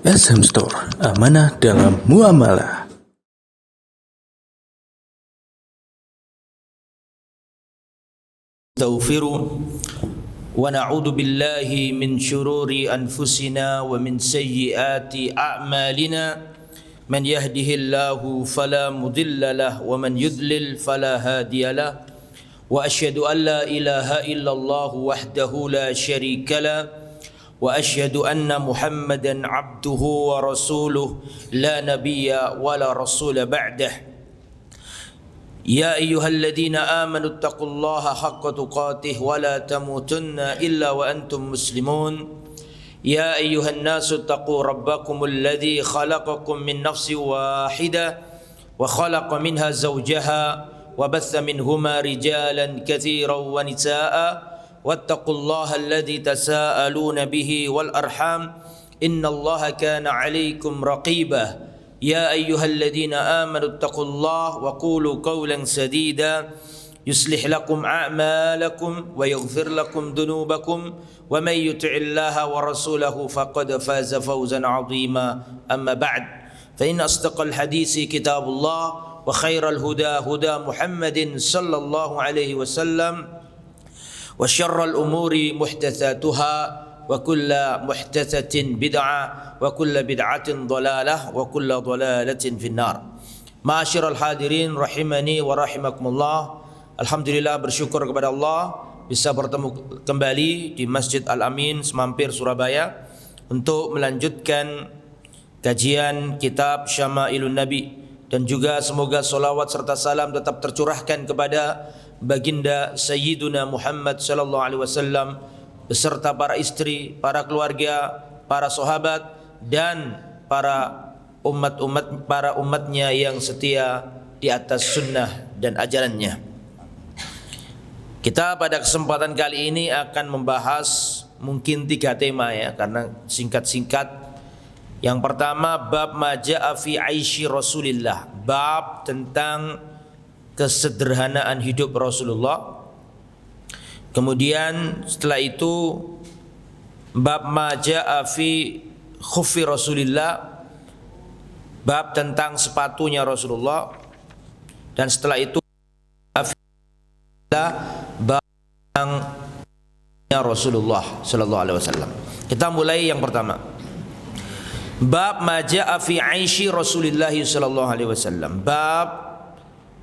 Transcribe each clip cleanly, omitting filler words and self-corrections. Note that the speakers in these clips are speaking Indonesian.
SM Store, amanah dalam muamalah. Nastaghfiruh wa na'udzu billahi min syururi anfusina wa min sayyiati a'malina. Man yahdihillahu fala mudilla lahu wa man yudlil fala hadiya lahu. Wa asyhadu an la ilaha illallah wahdahu la syarika lahu wa asyhadu anna Muhammadan abduhu wa rasuluh la nabiyya wa la rasula ba'dahu. يا أيها الذين آمنوا اتقوا الله حق تقاته ولا تموتن إلا وأنتم مسلمون يا أيها الناس اتقوا ربكم الذي خلقكم من نفس واحدة وخلق منها زوجها وبث منهما رجالا كثيرا ونساء واتقوا الله الذي تساءلون به والأرحام إن الله كان عليكم رقيبا يا أيها الذين آمنوا اتقوا الله وقولوا قولا سديدا يصلح لكم أعمالكم ويغفر لكم ذنوبكم ومن يطع الله ورسوله فقد فاز فوزا عظيما أما بعد فإن أصدق الحديث كتاب الله وخير الهدى هدى محمد صلى الله عليه وسلم وشر الأمور محدثاتها وكل محدثة بدعة وكل بدعة ضلالة وكل ضلالة في النار. Ma'asyiral hadirin rahimani wa rahimakumullah. Alhamdulillah, bersyukur kepada Allah bisa bertemu kembali di Masjid Al-Amin Semampir Surabaya untuk melanjutkan kajian kitab Syama'ilun Nabi, dan juga semoga salawat serta salam tetap tercurahkan kepada baginda Sayyiduna Muhammad sallallahu alaihi wasallam beserta para istri, para keluarga, para sahabat, dan para umatnya yang setia di atas sunnah dan ajarannya. Kita pada kesempatan kali ini akan membahas mungkin 3 tema ya, karena singkat-singkat. Yang pertama, bab maja'a fi aishi Rasulillah, bab tentang kesederhanaan hidup Rasulullah. Kemudian setelah itu bab maja'a fi khuffi Rasulillah, bab tentang sepatunya Rasulullah. Dan setelah itu bab tentang Rasulullah sallallahu alaihi wasallam. Kita mulai yang pertama. Bab maja'a fi aishi Rasulillah sallallahu alaihi wasallam, bab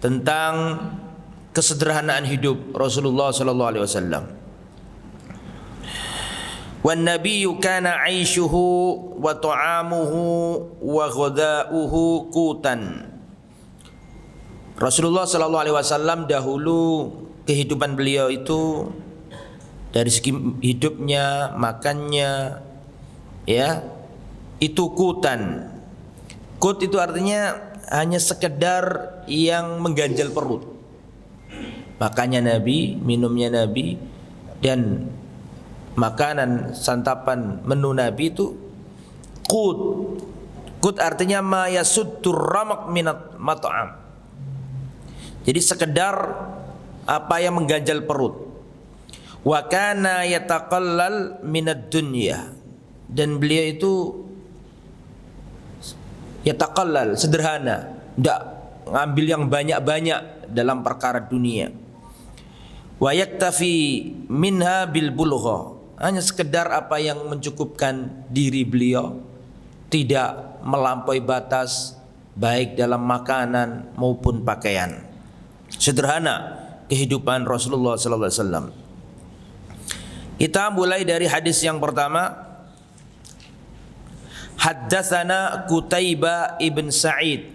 tentang kesederhanaan hidup Rasulullah sallallahu alaihi wasallam. Wan nabiyyu kana 'aishuhu wa ta'amuhu wa ghada'uhu qutan. Rasulullah sallallahu alaihi wasallam dahulu kehidupan beliau itu dari segi hidupnya, makannya ya, itu qutan. Qut itu artinya hanya sekedar yang mengganjal perut. Makannya Nabi, minumnya Nabi, dan makanan santapan menu Nabi itu qut. Qut artinya ma yasuddur ramak minat mat'am. Jadi sekedar apa yang mengganjal perut. Wa kana yataqallal minad dunya, dan beliau itu yataqallal, sederhana, tidak ngambil yang banyak-banyak dalam perkara dunia. Wa yaktafi minha bil bulgha, hanya sekedar apa yang mencukupkan diri beliau, tidak melampaui batas baik dalam makanan maupun pakaian. Sederhana kehidupan Rasulullah sallallahu alaihi wasallam. Kita mulai dari hadis yang pertama. Haddatsana Qutaibah ibn Sa'id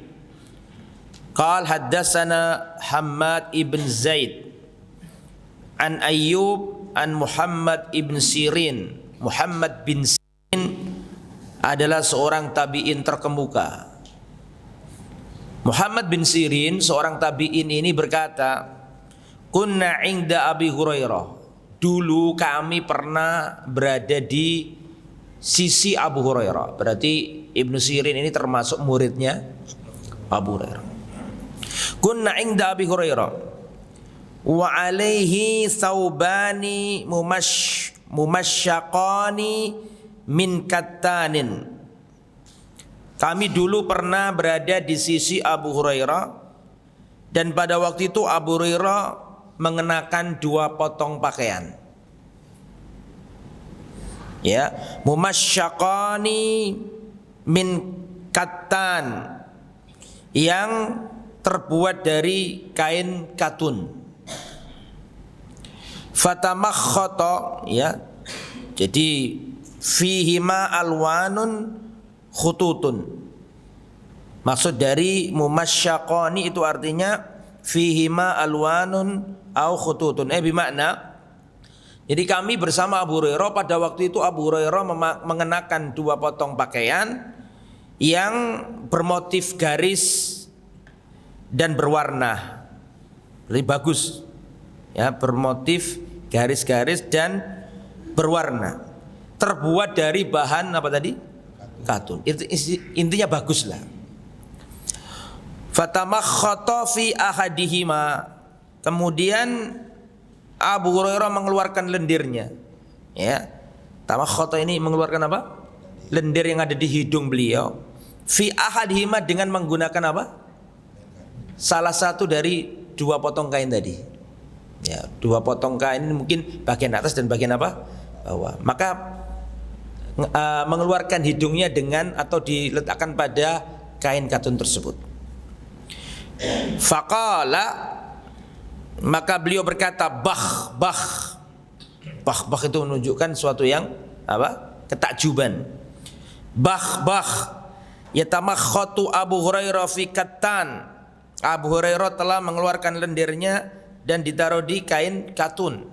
qal haddatsana Hammad ibn Zaid an Ayyub an Muhammad ibn Sirin. Muhammad bin Sirin adalah seorang tabi'in terkemuka. Muhammad bin Sirin, seorang tabi'in ini berkata, kunna inda Abi Hurairah, dulu kami pernah berada di sisi Abu Hurairah. Berarti Ibnu Sirin ini termasuk muridnya Abu Hurairah. Kunna inda Abi Hurairah wa alaihi thawbani mumassyaqani min kattanin kami dulu pernah berada di sisi Abu Hurairah, dan pada waktu itu Abu Hurairah mengenakan 2 potong pakaian. Ya, mumasyaqani min kattan, yang terbuat dari kain katun. Fatamakhata, ya. Jadi fihima alwanun khututun. Maksud dari mumasyaqani itu artinya fihima alwanun au khututun. Bermakna, jadi kami bersama Abu Hurairah, pada waktu itu Abu Hurairah mengenakan 2 potong pakaian yang bermotif garis dan berwarna. Lebih bagus. Ya, bermotif garis-garis dan berwarna. Terbuat dari bahan apa tadi? Katun. Intinya bagus lah. Fatamakhata fi ahadihima. Kemudian Abu Hurairah mengeluarkan lendirnya. Ya. Tamakhata ini mengeluarkan apa? Lendir yang ada di hidung beliau. Fi ahadihima, dengan menggunakan apa? Salah satu dari 2 potong kain tadi. Ya, 2 potong kain ini mungkin bagian atas dan bagian apa? Bawah. Maka mengeluarkan hidungnya dengan atau diletakkan pada kain katun tersebut. Faqala, maka beliau berkata, bah itu menunjukkan suatu yang apa? Ketakjuban. Bah yatamakhatu Abu Hurairah fi kattan. Abu Hurairah telah mengeluarkan lendirnya dan ditaruh di kain katun.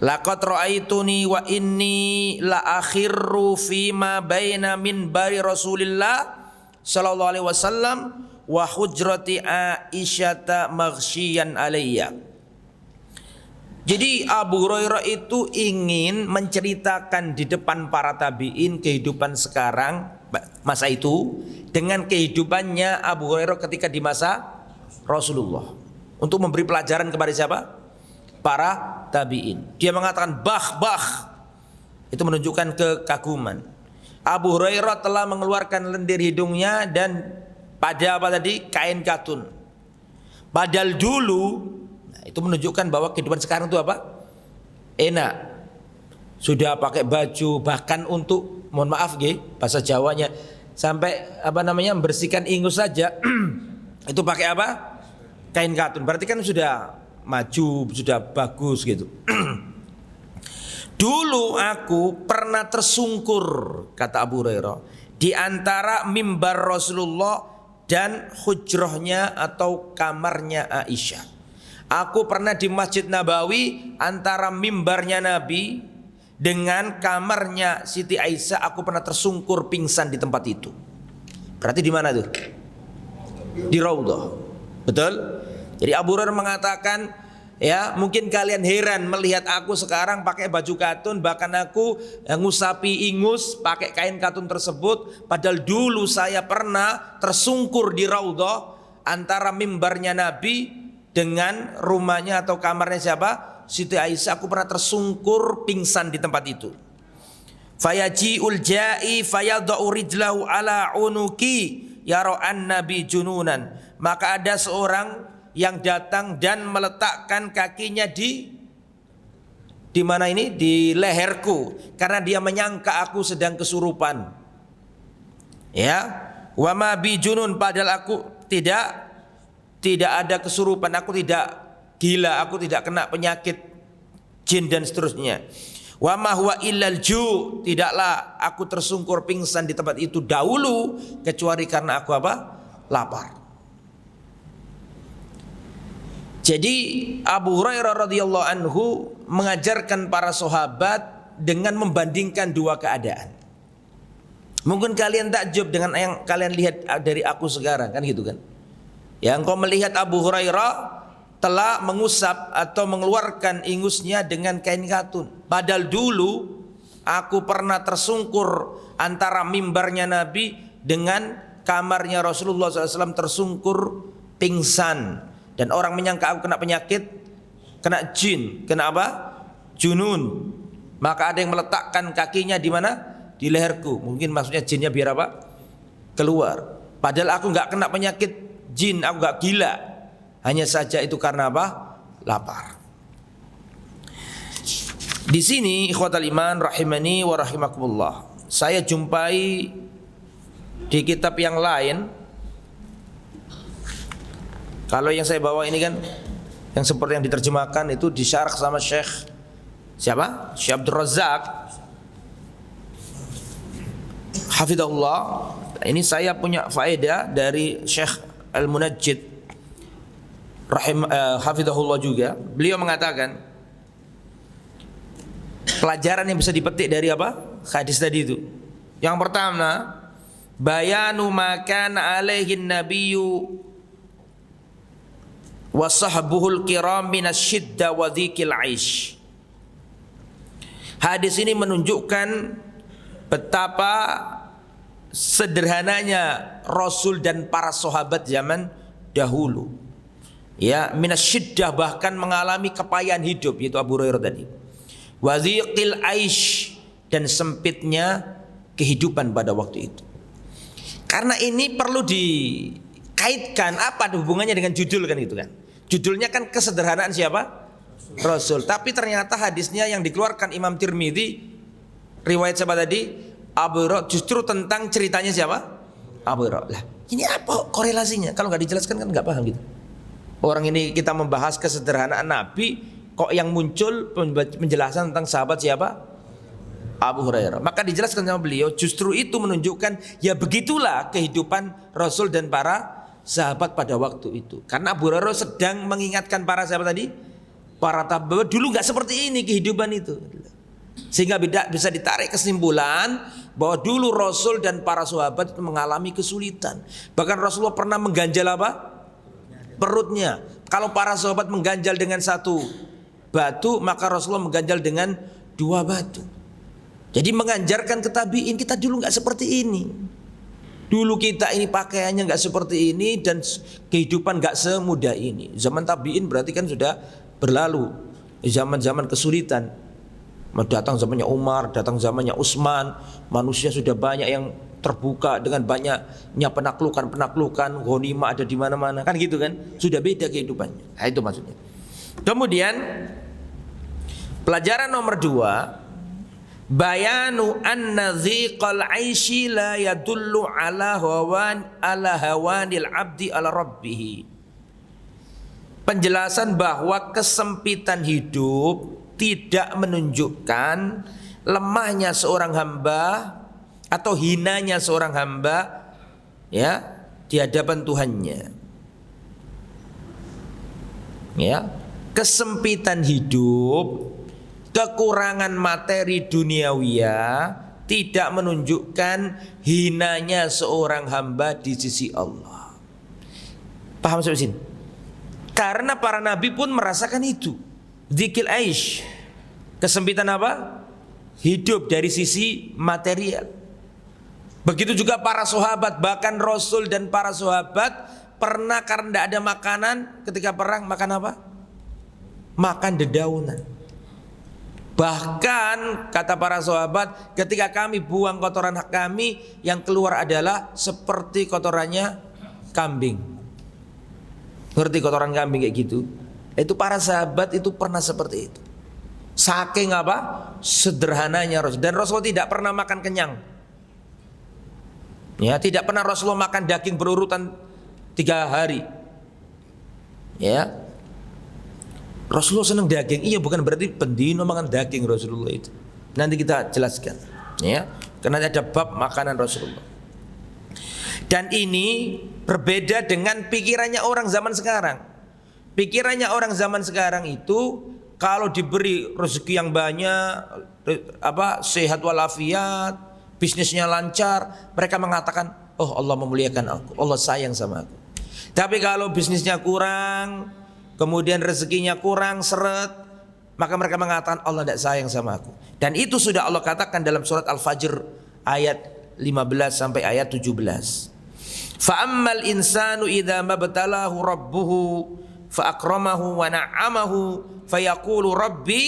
Laqad ra'aituni wa inni la akhirru fi ma baina minbari Rasulillah sallallahu alaihi wasallam wa hujrati Aisyata maghsyian alayya. Jadi Abu Hurairah itu ingin menceritakan di depan para tabi'in kehidupan sekarang masa itu dengan kehidupannya Abu Hurairah ketika di masa Rasulullah, untuk memberi pelajaran kepada siapa? Para tabi'in. Dia mengatakan bah, itu menunjukkan kekaguman. Abu Hurairah telah mengeluarkan lendir hidungnya dan pada apa tadi? Kain katun. Padahal dulu, nah, itu menunjukkan bahwa kehidupan sekarang itu apa? Enak. Sudah pakai baju, bahkan untuk, mohon maaf bahasa Jawanya, sampai membersihkan ingus saja itu pakai apa? Kain katun. Berarti kan sudah maju, sudah bagus gitu. Dulu aku pernah tersungkur, kata Abu Hurairah, di antara mimbar Rasulullah dan hujrahnya atau kamarnya Aisyah. Aku pernah di Masjid Nabawi, antara mimbarnya Nabi dengan kamarnya Siti Aisyah, aku pernah tersungkur pingsan di tempat itu. Berarti di mana tuh? Di Raudhah. Betul? Jadi Abu Hurairah mengatakan, ya, mungkin kalian heran melihat aku sekarang pakai baju katun, bahkan aku ngusapi ingus pakai kain katun tersebut, padahal dulu saya pernah tersungkur di Raudhah antara mimbarnya Nabi dengan rumahnya atau kamarnya siapa? Siti Aisyah. Aku pernah tersungkur pingsan di tempat itu. Fayaji'ul ja'i fayadha'u rijlahu ala unuki yara'an nabi jununan. Maka ada seorang yang datang dan meletakkan kakinya di mana ini? Di leherku, karena dia menyangka aku sedang kesurupan. Ya, wa ma bi junun, padahal aku tidak ada kesurupan, aku tidak gila, aku tidak kena penyakit jin dan seterusnya. Wa ma huwa illal ju, tidaklah aku tersungkur pingsan di tempat itu dahulu kecuali karena aku apa? Lapar. Jadi Abu Hurairah radhiyallahu anhu mengajarkan para sahabat dengan membandingkan 2 keadaan. Mungkin kalian takjub dengan yang kalian lihat dari aku sekarang, kan gitu kan? Yang kau melihat Abu Hurairah telah mengusap atau mengeluarkan ingusnya dengan kain katun. Padahal dulu aku pernah tersungkur antara mimbarnya Nabi dengan kamarnya Rasulullah SAW, tersungkur pingsan. Dan orang menyangka aku kena penyakit, kena jin, kena apa? Junun. Maka ada yang meletakkan kakinya di mana? Di leherku. Mungkin maksudnya jinnya biar apa? keluar. Padahal aku nggak kena penyakit jin, aku nggak gila. Hanya saja itu karena apa? Lapar. Di sini ikhwatal iman rahimani wa rahimakumullah, saya jumpai di kitab yang lain. Kalau yang saya bawa ini kan yang seperti yang diterjemahkan itu disyarah sama Syekh siapa? Syekh Abdul Razak hafizahullah. Ini saya punya faedah dari Syekh Al-Munajjid hafizahullah juga. Beliau mengatakan pelajaran yang bisa dipetik dari apa? Hadis tadi itu. Yang pertama, bayanu makan alaihin nabiyyu wa sahbuhul kiram minasyidda wa dzikil aish. Hadis ini menunjukkan betapa sederhananya Rasul dan para sahabat zaman dahulu. Ya, minasyiddah, bahkan mengalami kepayahan hidup, yaitu Abu Hurairah tadi. Wa dzikil aish, dan sempitnya kehidupan pada waktu itu. Karena ini perlu dikaitkan, apa hubungannya dengan judul kan itu kan. Judulnya kan kesederhanaan siapa? Rasul. Tapi ternyata hadisnya yang dikeluarkan Imam Tirmidzi, riwayat siapa tadi? Abu Hurairah, justru tentang ceritanya siapa? Abu Hurairah. Lah, ini apa korelasinya? Kalau nggak dijelaskan kan nggak paham gitu. Orang ini kita membahas kesederhanaan Nabi, kok yang muncul penjelasan tentang sahabat siapa? Abu Hurairah. Maka dijelaskan sama beliau, justru itu menunjukkan ya begitulah kehidupan Rasul dan para sahabat pada waktu itu. Karena Abu Hurairah sedang mengingatkan para sahabat tadi, para tabi'in, dulu nggak seperti ini kehidupan itu. Sehingga bisa ditarik kesimpulan bahwa dulu Rasul dan para sahabat itu mengalami kesulitan. Bahkan Rasulullah pernah mengganjal apa? Perutnya. Kalau para sahabat mengganjal dengan satu batu, maka Rasulullah mengganjal dengan 2 batu. Jadi mengajarkan ke tabi'in, kita dulu nggak seperti ini. Dulu kita ini pakaiannya nggak seperti ini dan kehidupan nggak semudah ini. Zaman tabi'in berarti kan sudah berlalu. Zaman-zaman kesulitan. Datang zamannya Umar, datang zamannya Utsman, manusia sudah banyak yang terbuka dengan banyaknya penaklukan, ghanimah ada di mana-mana, kan gitu kan? Sudah beda kehidupannya. Nah, itu maksudnya. Kemudian pelajaran nomor 2, bayanu anna dhiqal aishi la yadullu ala hawanil abdi ala rabbih. Penjelasan bahwa kesempitan hidup tidak menunjukkan lemahnya seorang hamba atau hinanya seorang hamba ya di hadapan Tuhannya. Ya, kesempitan hidup, kekurangan materi duniawiyah tidak menunjukkan hinanya seorang hamba di sisi Allah. Paham sampai sini? Karena para nabi pun merasakan itu. Dzikil aish, kesempitan apa? Hidup dari sisi material. Begitu juga para sahabat, bahkan Rasul dan para sahabat pernah karena tidak ada makanan ketika perang makan apa? Makan dedaunan. Bahkan kata para sahabat, ketika kami buang kotoran kami, yang keluar adalah seperti kotorannya kambing. Ngerti kotoran kambing kayak gitu? Itu para sahabat itu pernah seperti itu. Saking apa? Sederhananya Rasul. Dan Rasul tidak pernah makan kenyang. Ya, tidak pernah Rasulullah makan daging berurutan 3 hari. Ya. Rasulullah senang daging. Iya, bukan berarti pendino makan daging Rasulullah itu. Nanti kita jelaskan. Ya. Karena ada bab makanan Rasulullah. Dan ini berbeda dengan pikirannya orang zaman sekarang. Pikirannya orang zaman sekarang itu kalau diberi rezeki yang banyak, sehat walafiat, bisnisnya lancar, mereka mengatakan, oh Allah memuliakan aku, Allah sayang sama aku. Tapi kalau bisnisnya kurang, kemudian rezekinya kurang, seret, maka mereka mengatakan Allah tidak sayang sama aku. Dan itu sudah Allah katakan dalam surat Al-Fajr ayat 15 sampai ayat 17. Fa'ammal insanu idza mabtalahu rabbuhu fa'akramahu wa na'amahu fayaqulu rabbi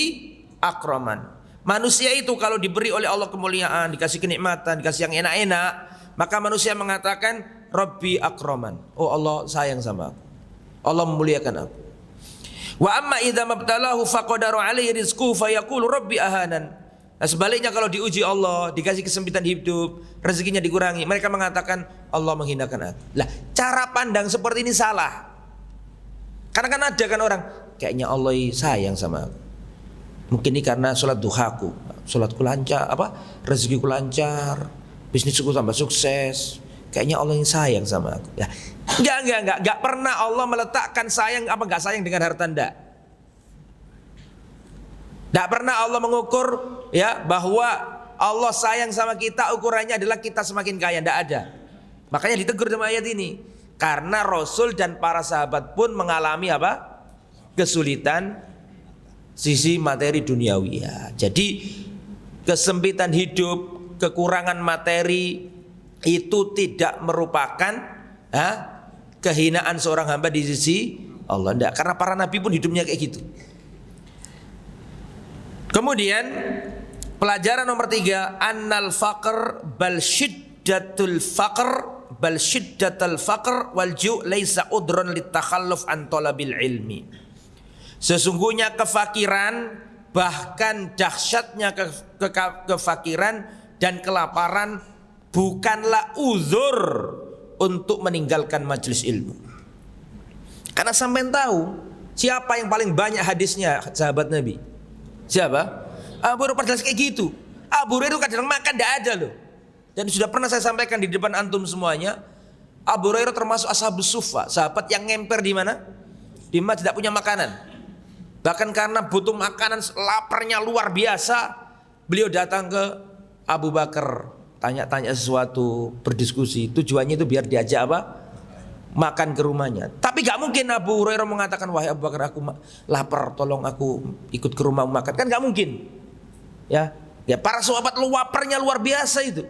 akraman. Manusia itu kalau diberi oleh Allah kemuliaan, dikasih kenikmatan, dikasih yang enak-enak, maka manusia mengatakan Rabbi akraman. Oh Allah sayang sama aku. Allah memuliakan aku. Wa amma idza mabtalahu faqadara alaihi rizquhu fayaqulu Rabbi ahanan. Nah, sebaliknya kalau diuji Allah, dikasih kesempitan hidup, rezekinya dikurangi, mereka mengatakan Allah menghinakan aku. Lah, cara pandang seperti ini salah. Karena kan ada kan orang, kayaknya Allah sayang sama aku. Mungkin ini karena sholat duhaku, sholatku lancar, rezekiku lancar, bisnisku tambah sukses. Kayaknya Allah yang sayang sama aku. Ya, enggak pernah Allah meletakkan sayang enggak sayang dengan harta enggak. Enggak pernah Allah mengukur ya bahwa Allah sayang sama kita ukurannya adalah kita semakin kaya, enggak ada. Makanya ditegur dalam ayat ini. Karena Rasul dan para sahabat pun mengalami kesulitan sisi materi duniawi ya. Jadi kesempitan hidup, kekurangan materi itu tidak merupakan kehinaan seorang hamba di sisi Allah. Tidak, karena para nabi pun hidupnya kayak gitu. Kemudian pelajaran nomor 3, annal faqr bal shiddatul faqr bal shiddatul faqr wal ju' laisa udrun litakhalluf an talabil ilmi. Sesungguhnya kefakiran, bahkan dahsyatnya kefakiran dan kelaparan bukanlah uzur untuk meninggalkan majelis ilmu. Karena sampean tahu siapa yang paling banyak hadisnya sahabat Nabi? Siapa? Abu Hurairah. Padahal kayak gitu. Abu Hurairah itu kadang makan tidak ada loh. Dan sudah pernah saya sampaikan di depan antum semuanya, Abu Hurairah termasuk ashabus suffah, sahabat yang ngemper di mana? Di mana tidak punya makanan. Bahkan karena butuh makanan, laparnya luar biasa, beliau datang ke Abu Bakar, tanya-tanya sesuatu, berdiskusi. Tujuannya itu biar diajak makan ke rumahnya. Tapi gak mungkin Abu Hurairah mengatakan, wahai Abu Bakar, aku lapar, tolong aku ikut ke rumah makan. Kan gak mungkin. Ya para sahabat laparnya luar biasa itu.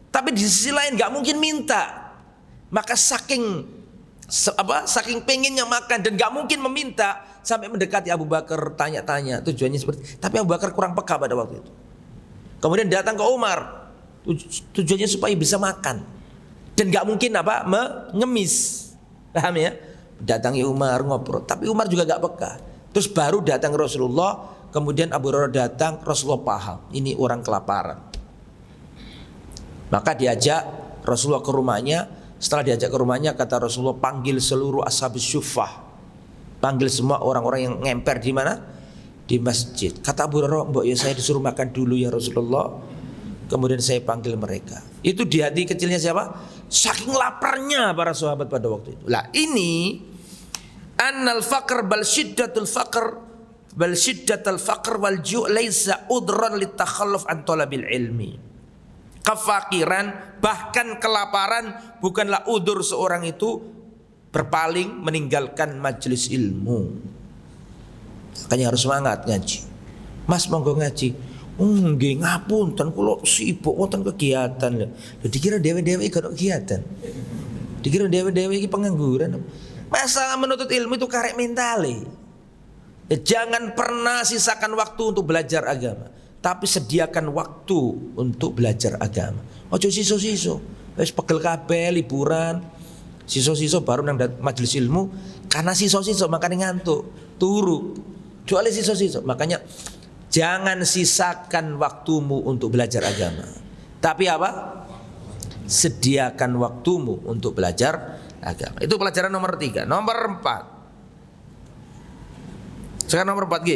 Tapi di sisi lain gak mungkin minta. Maka saking pengennya makan dan gak mungkin meminta, sampai mendekati Abu Bakar, tanya-tanya, tujuannya seperti itu. Tapi Abu Bakar kurang peka pada waktu itu. Kemudian datang ke Umar, tujuannya supaya bisa makan. Dan gak mungkin mengemis. Paham ya? Datangi Umar, ngobrol. Tapi Umar juga gak peka. Terus baru datang Rasulullah. Kemudian Abu Hurairah datang, Rasulullah paham, ini orang kelaparan. Maka diajak Rasulullah ke rumahnya. Setelah diajak ke rumahnya, kata Rasulullah, panggil seluruh ashabus suffah, panggil semua orang-orang yang ngemper di mana? Di masjid. Kata Abu Hurairah, mbok ya saya disuruh makan dulu ya Rasulullah. Kemudian saya panggil mereka. Itu di hati kecilnya siapa? Saking laparnya para sahabat pada waktu itu. Lah ini annal faqr bal shiddatul faqr bal shiddatul faqr wal ju' laisa udran litakhalluf an talabil ilmi. Kefakiran bahkan kelaparan bukanlah udur seorang itu berpaling meninggalkan majelis ilmu. Makanya harus semangat ngaji. Mas monggo ngaji. Nggih ngapunten kula sibuk wonten kegiatan lho. Dikira dewe-dewe iki ono kegiatan. Dikira dewe-dewe iki pengangguran. Masalah menuntut ilmu itu karek mentale. Jangan pernah sisakan waktu untuk belajar agama, tapi sediakan waktu untuk belajar agama. Ojo siso-siso, wis pegel kabeh liburan, siso-siso baru nang majelis ilmu. Karena siso-siso makanya ngantuk, turu. Kecuali siso-siso. Makanya jangan sisakan waktumu untuk belajar agama, tapi sediakan waktumu untuk belajar agama. Itu pelajaran nomor 3. Nomor 4. Sekarang nomor 4 G.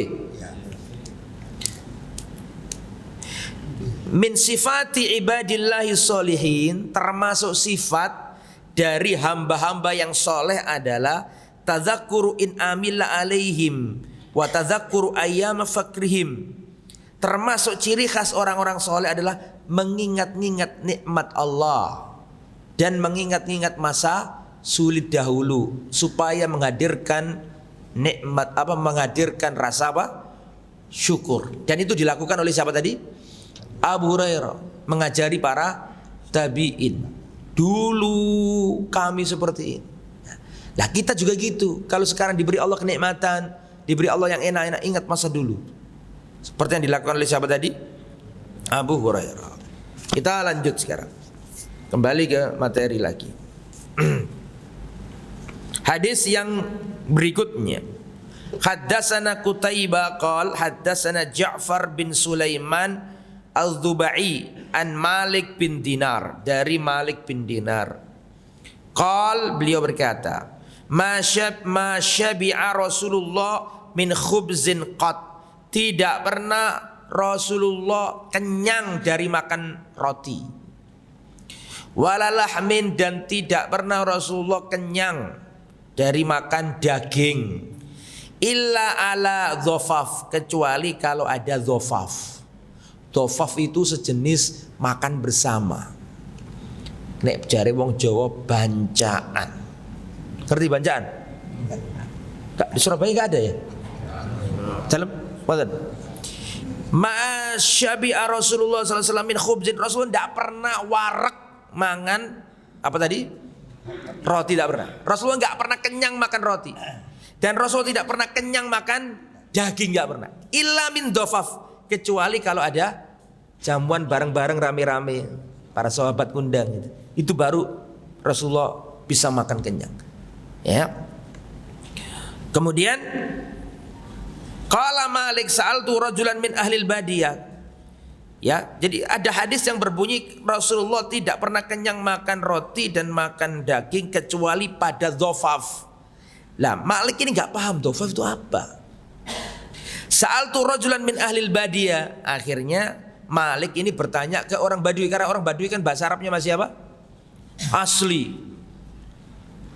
Min sifati ibadillahi sholihin, termasuk sifat dari hamba-hamba yang soleh adalah tadzakkuru in amilla alaihim wa tadzakkuru ayyama fakrihim. Termasuk ciri khas orang-orang soleh adalah mengingat-ingat nikmat Allah dan mengingat-ingat masa sulit dahulu supaya menghadirkan nikmat menghadirkan rasa syukur. Dan itu dilakukan oleh siapa tadi? Abu Hurairah mengajari para tabi'in. Dulu kami seperti ini. Nah kita juga gitu. Kalau sekarang diberi Allah kenikmatan, diberi Allah yang enak-enak, ingat masa dulu. Seperti yang dilakukan oleh siapa tadi? Abu Hurairah. Kita lanjut sekarang Kembali ke materi lagi. Hadis yang berikutnya. Haddatsana Qutaibah qala haddatsana Ja'far bin Sulaiman Al-Dhubai an Malik bin Dinar, dari Malik bin Dinar. Qal, beliau berkata, ma syabi'a Rasulullah min khubzin qat. Tidak pernah Rasulullah kenyang dari makan roti. Wala lahmin, dan tidak pernah Rasulullah kenyang dari makan daging. Illa ala dhofaf, kecuali kalau ada dhofaf. Dhofaf itu sejenis makan bersama. Nek jare wong Jawa bancaan. Ngerti bancaan? Di Surabaya enggak ada ya? Dalam boten. Ma syabi'a Rasulullah sallallahu alaihi wasallam min khubzin. Rasulullah tidak pernah warak mangan apa tadi? Roti, tidak pernah. Rasulullah enggak pernah kenyang makan roti. Dan Rasul tidak pernah kenyang makan daging, enggak pernah. Illa min dhofaf, kecuali kalau ada jamuan bareng-bareng rame-rame, para sahabat kundang gitu. Itu baru Rasulullah bisa makan kenyang. Ya. Kemudian qala Malik sa'altu rajulan min ahlil badiyah. Ya, jadi ada hadis yang berbunyi Rasulullah tidak pernah kenyang makan roti dan makan daging kecuali pada dhofaf. Lah, Malik ini enggak paham dhofaf itu apa. Sa'altu rajulan min ahlil badiyah. Akhirnya Malik ini bertanya ke orang Badui, karena orang Badui kan bahasa Arabnya masih apa? Asli.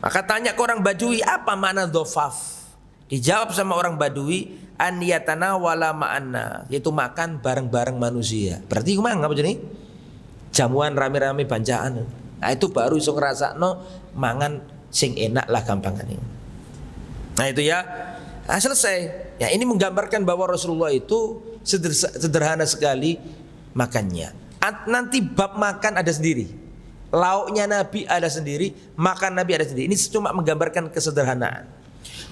Maka tanya ke orang Badui, apa makna dhofaf? Dijawab sama orang Badui, an yatanawala ma'anna, yaitu makan bareng-bareng manusia. Berarti kemana apa jadi? Jamuan rame-rame bancaan. Nah itu baru iso ngrasakno mangan sing enak lah gampangane. Nah itu ya. Nah, selesai. Ya ini menggambarkan bahwa Rasulullah itu sederhana sekali makannya. Nanti bab makan ada sendiri. Lauknya Nabi ada sendiri, makan Nabi ada sendiri. Ini cuma menggambarkan kesederhanaan.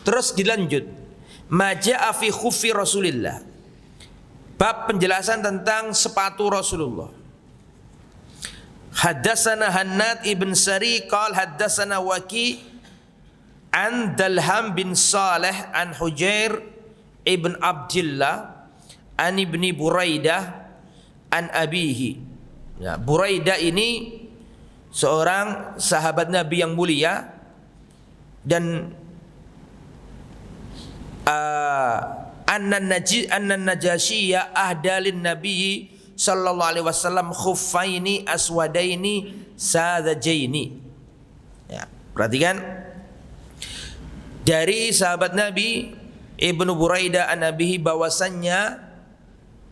Terus dilanjut. Maja'a fi khuffi Rasulillah. Bab penjelasan tentang sepatu Rasulullah. Haddatsana Hannad ibn Sari qala haddatsana Waki an Dalham bin Saleh an Hujair ibn Abdillah an ibni Buraidah an abihi. Ya, Buraidah ini seorang sahabat Nabi yang mulia, dan anna Najashiyya ahdalin Nabi sallallahu alaihi wasallam khuffaini aswadaini sadajaini. Ya, perhatikan, dari sahabat Nabi Ibnu Buraidah an Nabihi bahwasannya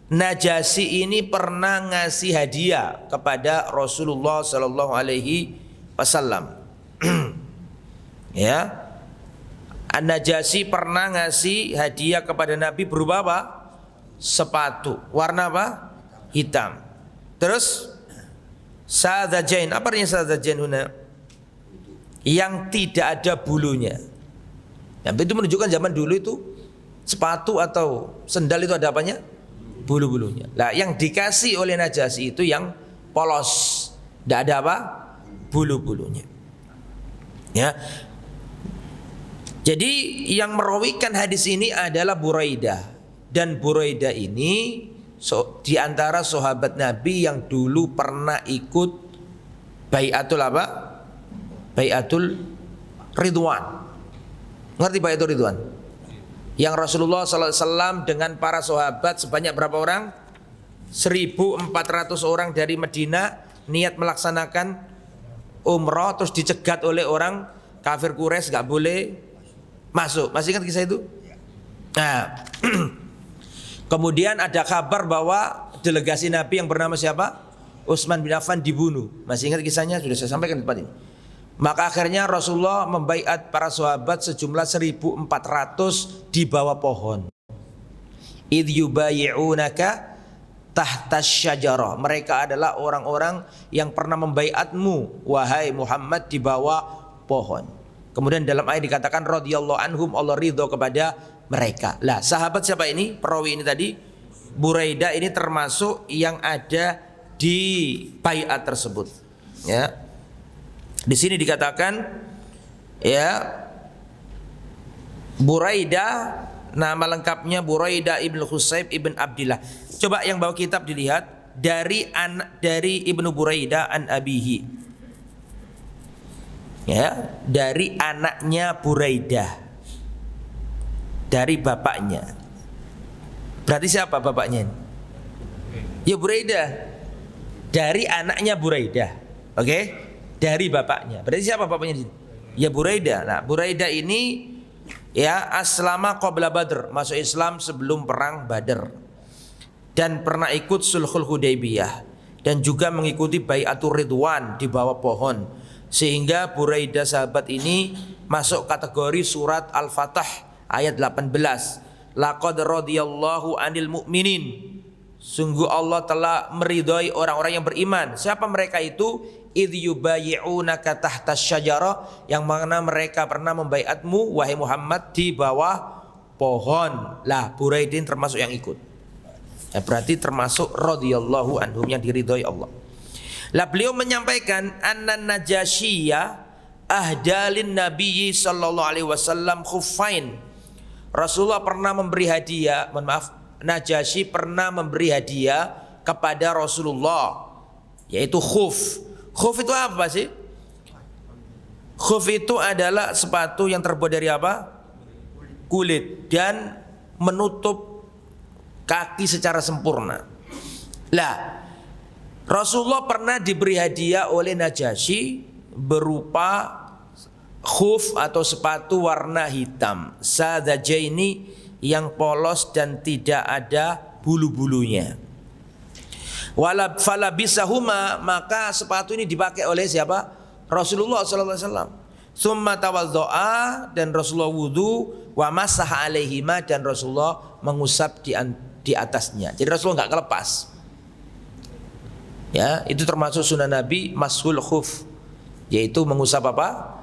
Najasyi ini pernah ngasih hadiah kepada Rasulullah sallallahu alaihi wasallam. Ya. An-Najasyi pernah ngasih hadiah kepada Nabi berupa apa? Sepatu. Warna apa? Hitam. Terus sadajain. Apa artinya sadajain huna? Yang tidak ada bulunya. Yang itu menunjukkan zaman dulu itu sepatu atau sendal itu ada apanya? Bulu-bulunya. Lah yang dikasih oleh Najasyi itu yang polos, tidak ada apa? Bulu-bulunya. Ya. Jadi yang merawikan hadis ini adalah Buraidah, dan Buraidah ini di antara sahabat Nabi yang dulu pernah ikut bai'atul apa? Bai'atul Ridwan. Ngerti bai'atul Ridwan? Yang Rasulullah SAW dengan para sahabat sebanyak berapa orang? 1.400 orang dari Madinah niat melaksanakan umrah, terus dicegat oleh orang kafir Quraisy, gak boleh masuk. Masih ingat kisah itu? Nah, kemudian ada kabar bahwa delegasi Nabi yang bernama siapa? Utsman bin Affan dibunuh. Masih ingat kisahnya? Sudah saya sampaikan di tempat ini. Maka akhirnya Rasulullah membaiat para sahabat sejumlah 1.400 di bawah pohon. Idh yubayi'unaka tahtas syajarah. Mereka adalah orang-orang yang pernah membaiatmu, wahai Muhammad, di bawah pohon. Kemudian dalam ayat dikatakan radhiyallahu anhum, Allah ridho kepada mereka. Lah, sahabat siapa ini? Perawi ini tadi, Buraidah ini termasuk yang ada di baiat tersebut. Ya. Di sini dikatakan ya Buraidah, nama lengkapnya Buraidah ibn Husayb ibn Abdillah. Coba yang bawa kitab dilihat dari Ibnu Buraidah an abihi. Ya, dari anaknya Buraidah. Dari bapaknya. Berarti siapa bapaknya? Ya Buraidah. Dari anaknya Buraidah. Oke? Dari bapaknya. Berarti siapa bapaknya di sini? Ya Buraidah. Nah, Buraidah ini ya aslama qabla Badr, masuk Islam sebelum perang Badr. Dan pernah ikut Sulhul Hudaybiyah dan juga mengikuti Bai'atur Ridwan di bawah pohon. Sehingga Buraidah sahabat ini masuk kategori surat Al-Fatah ayat 18. Laqad radhiyallahu 'anil mu'minin. Sungguh Allah telah meridhai orang-orang yang beriman. Siapa mereka itu? Idh yubayyi'unaka tahta syajarah, yang mana mereka pernah membaiatmu wahai Muhammad di bawah pohon. Lah Buraidah termasuk yang ikut. Ya, berarti termasuk radhiyallahu anhum yang diridhai Allah. Lah beliau menyampaikan anna Najasyiyya ahdalin Nabi sallallahu alaihi wasallam khuffain. Rasulullah pernah memberi hadiah, Najasyi pernah memberi hadiah kepada Rasulullah, yaitu khuf. Khuf itu apa sih? Khuf itu adalah sepatu yang terbuat dari apa? Kulit dan menutup kaki secara sempurna. Lah, Rasulullah pernah diberi hadiah oleh Najasyi berupa khuf atau sepatu warna hitam, sadajaini, yang polos dan tidak ada bulu-bulunya. Wala falabisahuma, maka sepatu ini dipakai oleh siapa? Rasulullah sallallahu alaihi wasallam. Summa tawaddoa, dan Rasulullah wudu, wa masaha alaihima, dan Rasulullah mengusap di atasnya. Jadi Rasulullah nggak kelepas. Ya, itu termasuk sunnah Nabi mashul khuf, yaitu mengusap apa?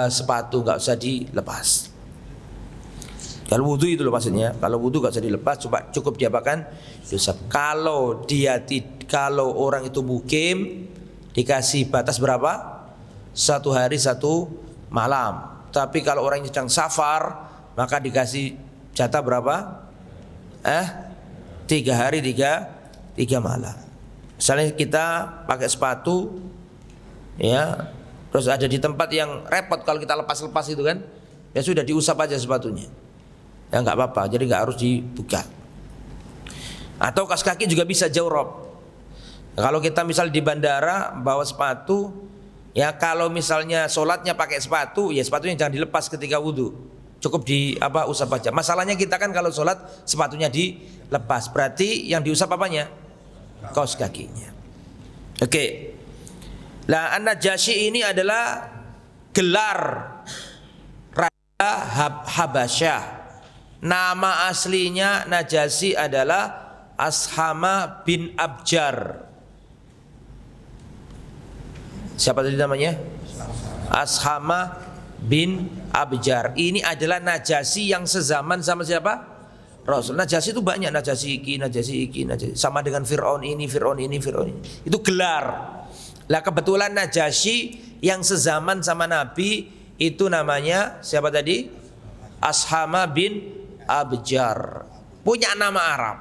Sepatu nggak usah dilepas. Kalau wudu itu loh maksudnya. Kalau wudu nggak usah dilepas, cukup diapakan? Diusap. Kalau orang itu mukim, dikasih batas berapa? 1 hari 1 malam. Tapi kalau orang sedang safar, maka dikasih jatah berapa? 3 hari 3 malam. Misalnya kita pakai sepatu, ya, terus ada di tempat yang repot kalau kita lepas-lepas itu kan, ya sudah diusap aja sepatunya. Ya nggak apa-apa, jadi nggak harus dibuka. Atau kaos kaki juga bisa jawrab. Kalau kita misal di bandara bawa sepatu, ya kalau misalnya sholatnya pakai sepatu, ya sepatunya jangan dilepas ketika wudhu, cukup usap aja. Masalahnya kita kan kalau sholat sepatunya dilepas, berarti yang diusap apanya? Kaos kakinya. Oke. Lah An-Najashi ini adalah gelar Raja Habasyah. Nama aslinya Najasyi adalah Ashama bin Abjar. Siapa tadi namanya? Ashama bin Abjar. Ini adalah Najasyi yang sezaman sama siapa? Rasul. Najasyi itu banyak, Najasyi iki, sama dengan Fir'aun ini. Itu gelar. Lah kebetulan Najasyi yang sezaman sama Nabi itu namanya siapa tadi? Ashama bin Abjar. Punya nama Arab.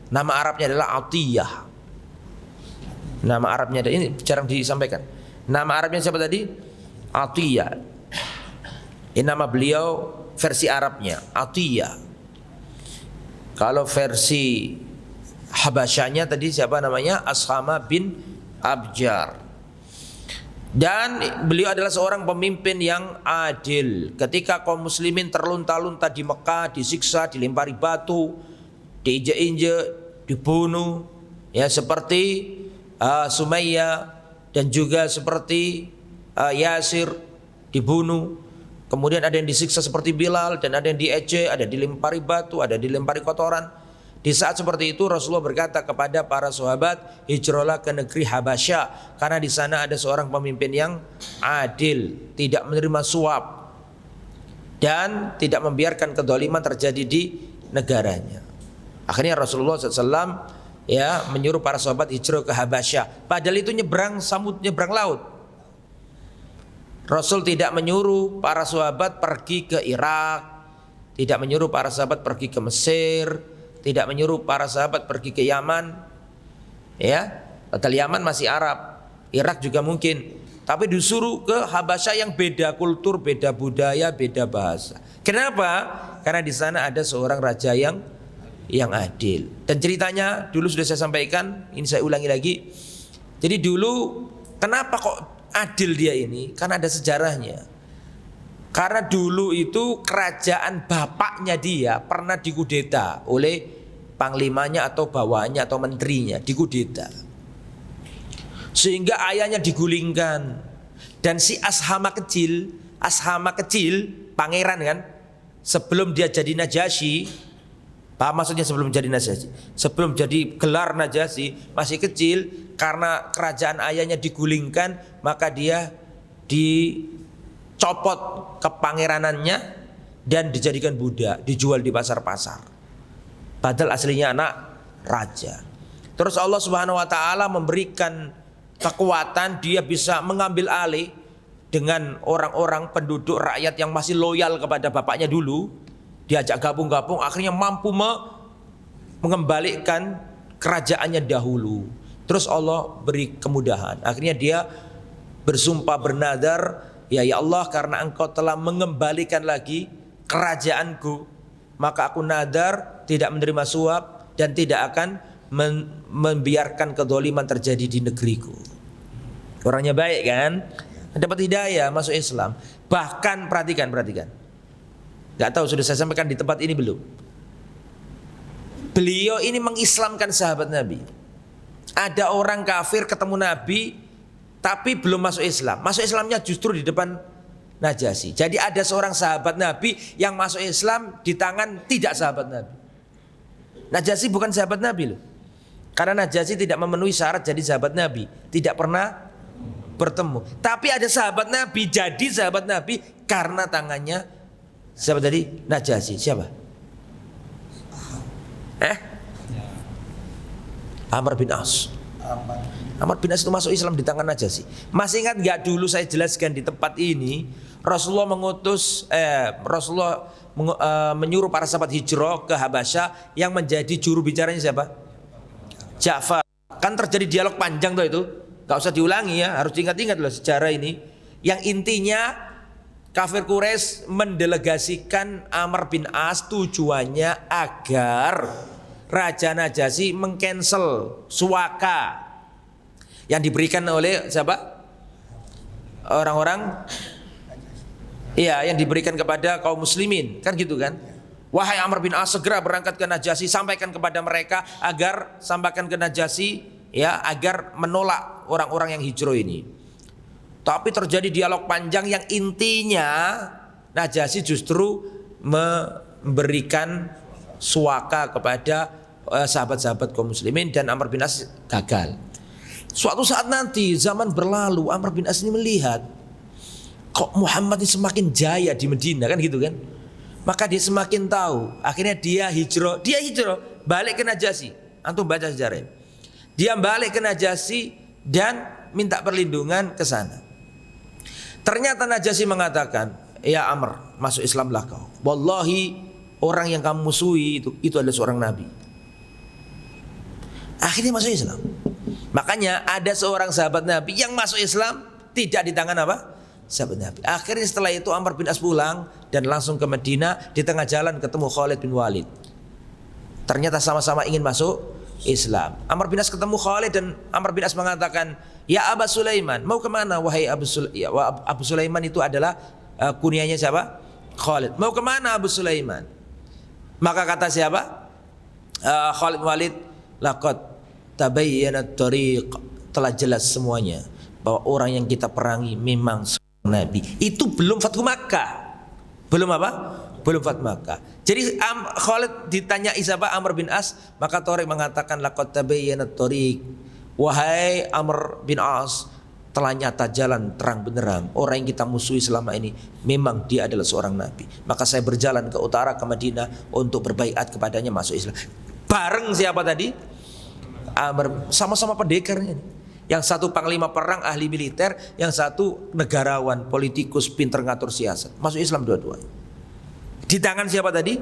Nama Arabnya adalah Atiyah. Nama Arabnya ini jarang disampaikan. Nama Arabnya siapa tadi? Atiyah. Ini nama beliau versi Arabnya, Atiyah. Kalau versi Habasyanya tadi siapa namanya? Ashama bin Abjar. Dan beliau adalah seorang pemimpin yang adil. Ketika kaum muslimin terlunta-lunta di Mekah, disiksa, dilempari batu, diinjek-injek, dibunuh, ya seperti Sumayyah dan juga seperti Yasir dibunuh. Kemudian ada yang disiksa seperti Bilal, dan ada yang diejek, ada dilempari batu, ada dilempari kotoran. Di saat seperti itu Rasulullah berkata kepada para sahabat, hijrahlah ke negeri Habasyah, karena di sana ada seorang pemimpin yang adil, tidak menerima suap dan tidak membiarkan kezaliman terjadi di negaranya. Akhirnya Rasulullah SAW menyuruh para sahabat hijrah ke Habasyah. Padahal itu nyebrang laut. Rasul tidak menyuruh para sahabat pergi ke Irak, tidak menyuruh para sahabat pergi ke Mesir, tidak menyuruh para sahabat pergi ke Yaman. Ya, padahal Yaman masih Arab, Irak juga mungkin. Tapi disuruh ke Habasyah yang beda kultur, beda budaya, beda bahasa. Kenapa? Karena di sana ada seorang raja yang adil. Dan ceritanya dulu sudah saya sampaikan, ini saya ulangi lagi. Jadi dulu kenapa kok adil dia ini? Karena ada sejarahnya. Karena dulu itu kerajaan bapaknya dia pernah dikudeta oleh panglimanya atau bawahannya atau menterinya, dikudeta. Sehingga ayahnya digulingkan. Dan si Ashama kecil, pangeran kan, sebelum dia jadi Najasyi, apa maksudnya sebelum jadi Najasyi? Sebelum jadi gelar Najasyi, masih kecil, karena kerajaan ayahnya digulingkan, maka dia dicopot kepangeranannya dan dijadikan budak, dijual di pasar-pasar. Padahal aslinya anak raja. Terus Allah Subhanahu wa taala memberikan kekuatan, dia bisa mengambil alih dengan orang-orang penduduk rakyat yang masih loyal kepada bapaknya dulu. Diajak gabung-gabung, akhirnya mampu mengembalikan kerajaannya dahulu. Terus Allah beri kemudahan. Akhirnya dia bersumpah bernadar, ya Allah, karena engkau telah mengembalikan lagi kerajaanku, maka aku nadar tidak menerima suap dan tidak akan membiarkan kedoliman terjadi di negeriku. Orangnya baik kan, dapat hidayah, masuk Islam. Bahkan perhatikan, gak tahu sudah saya sampaikan di tempat ini belum. Beliau ini mengislamkan sahabat Nabi. Ada orang kafir ketemu Nabi tapi belum masuk Islam. Masuk Islamnya justru di depan Najasyi. Jadi ada seorang sahabat Nabi yang masuk Islam di tangan tidak sahabat Nabi. Najasyi bukan sahabat Nabi loh. Karena Najasyi tidak memenuhi syarat jadi sahabat Nabi, tidak pernah bertemu. Tapi ada sahabat Nabi jadi sahabat Nabi karena tangannya siapa tadi? Najasyi. Siapa? Amr bin As. Amr bin As itu masuk Islam di tangan Najasyi. Masih ingat nggak dulu saya jelaskan di tempat ini, Rasulullah menyuruh para sahabat hijrah ke Habasyah, yang menjadi juru bicaranya siapa? Ja'far. Kan terjadi dialog panjang tuh itu, gak usah diulangi ya, harus diingat-ingat loh sejarah ini. Yang intinya kafir Quraisy mendelegasikan Amr bin As, tujuannya agar Raja Najasyi mengcancel suaka yang diberikan oleh siapa? Orang-orang, iya, yang diberikan kepada kaum muslimin, kan gitu kan? Wahai Amr bin As, segera berangkat ke Najasyi, sampaikan kepada mereka agar agar menolak orang-orang yang hijrah ini. Tapi terjadi dialog panjang yang intinya Najasyi justru memberikan suaka kepada sahabat-sahabat kaum muslimin dan Amr bin As gagal. Suatu saat nanti zaman berlalu, Amr bin As ini melihat kok Muhammad ini semakin jaya di Medina, kan gitu kan? Maka dia semakin tahu. Akhirnya dia hijrah balik ke Najasyi. Antum baca sejarah. Dia balik ke Najasyi dan minta perlindungan ke sana. Ternyata Najasyi mengatakan, "Ya Amr, masuk Islamlah kau. Wallahi orang yang kamu musuhi itu adalah seorang nabi." Akhirnya masuk Islam. Makanya ada seorang sahabat Nabi yang masuk Islam tidak di tangan apa? Sahabat Nabi. Akhirnya setelah itu Amr bin As pulang dan langsung ke Madinah. Di tengah jalan ketemu Khalid bin Walid. Ternyata sama-sama ingin masuk Islam. Amr bin As ketemu Khalid dan Amr bin As mengatakan, "Ya Aba Sulaiman, mau kemana wahai Abu Sulaiman?" Abu Sulaiman itu adalah kunyanya siapa? Khalid. "Mau kemana Abu Sulaiman?" Maka kata siapa? Khalid bin Walid, "Laqad tabayyana at-tariq." Telah jelas semuanya bahwa orang yang kita perangi memang Nabi. Itu belum Fathu Makkah. Belum apa? Belum Fathu Makkah. Jadi Khalid ditanya siapa? Amr bin As, maka Tariq mengatakan laqad tabayyana at-tariq. Wahai Amr bin As, telah nyata jalan terang benderang. Orang yang kita musuhi selama ini memang dia adalah seorang nabi. Maka saya berjalan ke utara ke Madinah untuk berbaiat kepadanya masuk Islam. Bareng siapa tadi? Amr, sama-sama pendekarnya. Yang satu panglima perang, ahli militer, yang satu negarawan, politikus, pinter ngatur siasat. Masuk Islam dua-duanya. Di tangan siapa tadi?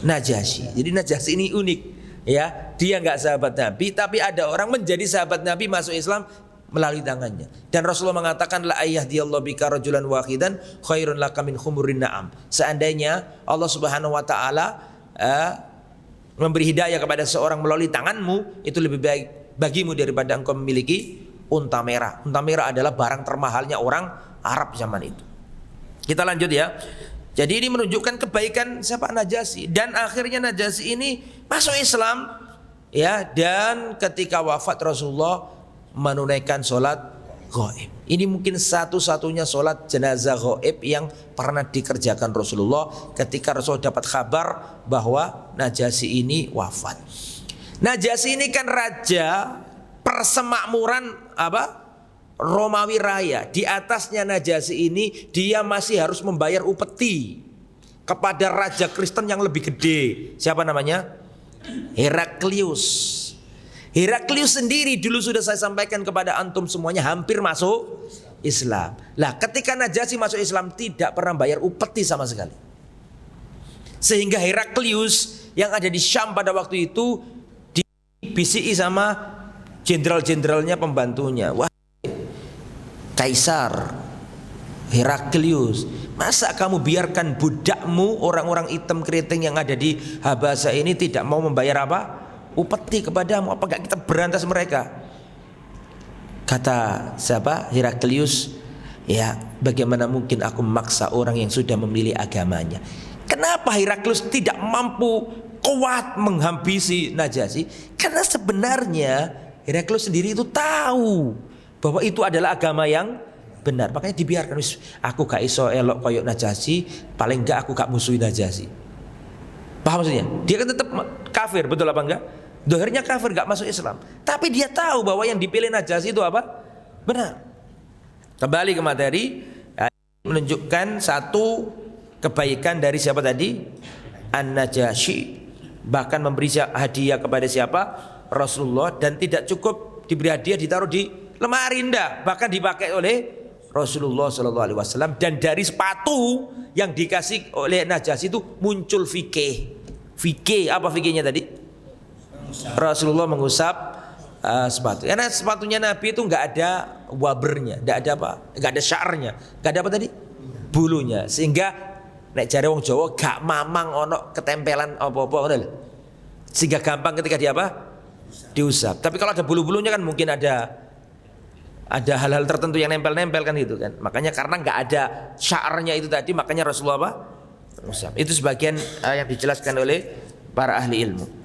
Najasyi. Jadi Najasyi ini unik, ya. Dia nggak sahabat Nabi, tapi ada orang menjadi sahabat Nabi masuk Islam melalui tangannya. Dan Rasulullah mengatakan, la ayyahdiyallahu bika rajulan wahidan khairun laka min khumurin na'am. Seandainya Allah Subhanahu wa taala memberi hidayah kepada seorang melalui tanganmu, itu lebih baik bagimu daripada engkau memiliki unta merah. Unta merah adalah barang termahalnya orang Arab zaman itu. Kita lanjut ya. Jadi ini menunjukkan kebaikan siapa? Najasyi. Dan akhirnya Najasyi ini masuk Islam, ya. Dan ketika wafat Rasulullah menunaikan sholat ghaib. Ini mungkin satu-satunya sholat jenazah ghaib yang pernah dikerjakan Rasulullah ketika Rasulullah dapat kabar bahwa Najasyi ini wafat. Najasyi ini kan raja persemakmuran Romawi Raya. Di atasnya Najasyi ini dia masih harus membayar upeti kepada raja Kristen yang lebih gede. Siapa namanya? Heraklius. Heraklius sendiri dulu sudah saya sampaikan kepada antum semuanya hampir masuk Islam. Lah ketika Najasyi masuk Islam tidak pernah bayar upeti sama sekali. Sehingga Heraklius yang ada di Syam pada waktu itu dibisiki sama jenderal-jenderalnya pembantunya. Wah, Kaisar Heraklius, masa kamu biarkan budakmu orang-orang hitam keriting yang ada di Habasa ini tidak mau membayar upeti kepadamu? Apa enggak kita berantas mereka? Kata siapa? Heraklius, ya bagaimana mungkin aku memaksa orang yang sudah memilih agamanya. Kenapa Heraklius tidak mampu kuat menghabisi Najasyi? Karena sebenarnya Heraklius sendiri itu tahu bahwa itu adalah agama yang benar. Makanya dibiarkan. Aku gak iso elok koyok Najasyi, paling enggak aku gak musuhi Najasyi. Paham maksudnya? Dia kan tetap kafir, betul apa enggak? Dohirnya kafir, gak masuk Islam. Tapi dia tahu bahwa yang dipilih Najasyi itu apa? Benar. Kembali ke materi, menunjukkan satu kebaikan dari siapa tadi? An-Najasyi. Bahkan memberi hadiah kepada siapa? Rasulullah. Dan tidak cukup diberi hadiah ditaruh di lemari, enggak. Bahkan dipakai oleh Rasulullah SAW. Dan dari sepatu yang dikasih oleh Najasyi itu muncul fikih. Fikih, apa fikihnya tadi? Rasulullah mengusap sepatu. Karena sepatunya Nabi itu nggak ada wabernya, nggak ada apa, nggak ada syarnya, nggak ada apa tadi, bulunya. Sehingga nek jare wong Jawa gak mamang ono ketempelan apa-apa, sehingga gampang ketika dia diusap. Tapi kalau ada bulu-bulunya kan mungkin ada hal-hal tertentu yang nempel-nempel kan gitu kan. Makanya karena nggak ada syarnya itu tadi, makanya Rasulullah usap. Itu sebagian yang dijelaskan oleh para ahli ilmu.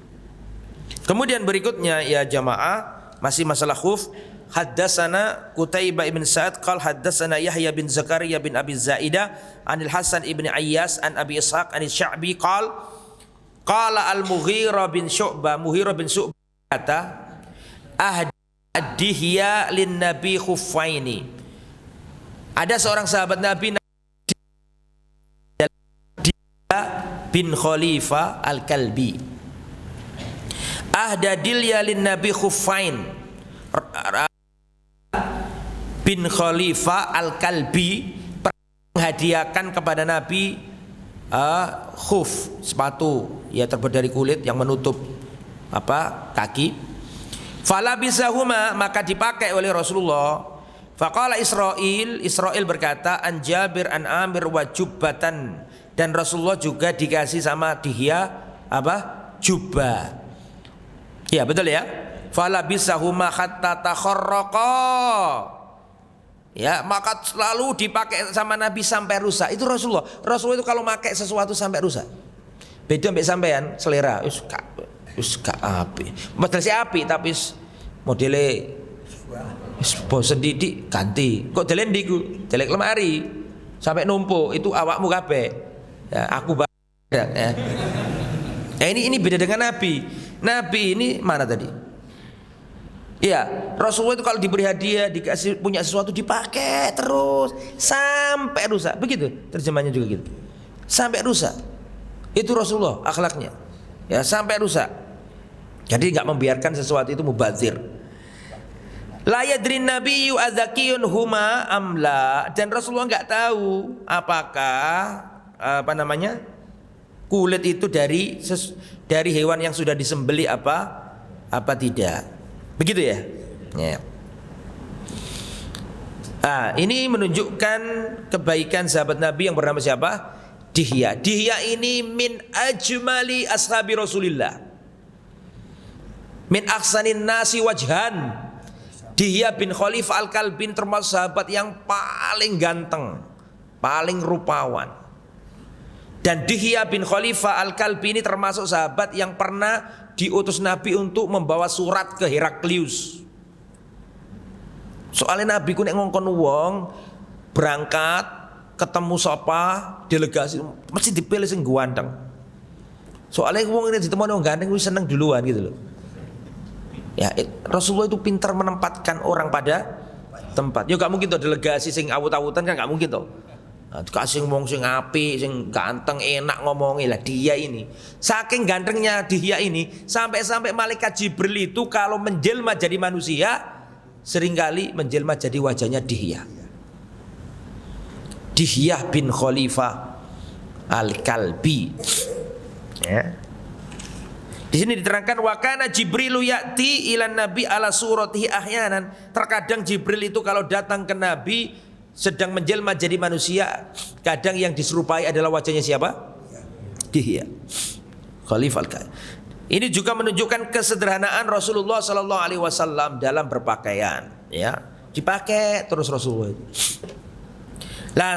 Kemudian berikutnya ya jamaah, masih masalah khuf. Haddatsana Qutaibah ibn Sa'ad qala haddatsana Yahya bin Zakaria bin Abi Zaidah anil Hasan ibn Ayyas an Abi Ishaq anil Sya'bi qala al-Mughirah bin Syu'bah, Mughirah bin Syu'bah kata ahdihya lin Nabi khuffaini. Ada seorang sahabat Nabi bin Khalifah al-Kalbi. Ahdadilya lin Nabi khuffain. Bin Khalifah al-Kalbi menghadiahkan kepada Nabi khuf, sepatu ya terbuat dari kulit yang menutup kaki. Fala bisahuma, maka dipakai oleh Rasulullah. Faqala Israil berkata an Jabir an Amir wa jubbatan, dan Rasulullah juga dikasih sama dia jubah. Ya betul ya. Fala bisahuma hatta takharraqa. Ya, maka selalu dipakai sama Nabi sampai rusak. Itu Rasulullah. Rasulullah itu kalau pakai sesuatu sampai rusak. Beda mbek sampean selera. Wis gak apik. Model si apik tapi modele wis bosen didik ganti. Kok delen ndiku? Delek lemari. Sampai numpuk itu awakmu kabeh. Ya, aku ya. Ini beda dengan Nabi. Nabi ini mana tadi? Ya, Rasulullah itu kalau diberi hadiah, dikasih punya sesuatu dipakai terus sampai rusak. Begitu terjemahnya juga gitu. Sampai rusak. Itu Rasulullah akhlaknya. Ya, sampai rusak. Jadi enggak membiarkan sesuatu itu mubazir. La yadrin nabiyyu adzakiyun huma amla, dan Rasulullah enggak tahu apakah kulit itu dari hewan yang sudah disembelih apa tidak. Begitu ya? Ya. Ini menunjukkan kebaikan sahabat Nabi yang bernama siapa? Dihya. Dihya ini min ajmali ashabi Rasulillah. Min ahsanin nasi wajhan. Dihya bin Khalifah Al-Kalbi termasuk sahabat yang paling ganteng, paling rupawan. Dan Dihya bin Khalifah Al-Kalbi ini termasuk sahabat yang pernah diutus Nabi untuk membawa surat ke Heraklius. Soalnya Nabi ku nek ngongkon wong berangkat ketemu sapa delegasi mesti dipilih sing ganteng. Soalnya wong ini ditemoni wong ganteng wis seneng duluan gitu loh. Ya, Rasulullah itu pintar menempatkan orang pada tempat. Ya gak mungkin tuh delegasi sing awut-awutan kan gak mungkin tuh. Kasih ngomong sing apik, sing ganteng, enak ngomongin lah dia ini. Saking gantengnya dia ini, sampai-sampai malaikat Jibril itu kalau menjelma jadi manusia, seringkali menjelma jadi wajahnya Dihya. Dihya bin Khalifah Al-Kalbi. Ya. Di sini diterangkan wa kana Jibrilu ya'ti ila Nabi ala suratihi ahyanan. Terkadang Jibril itu kalau datang ke Nabi sedang menjelma jadi manusia, kadang yang diserupai adalah wajahnya siapa? Dihya. Khalifah Al-Kalbi. Ini juga menunjukkan kesederhanaan Rasulullah sallallahu alaihi wasallam dalam berpakaian, ya. Dipakai terus Rasulullah itu. Nah,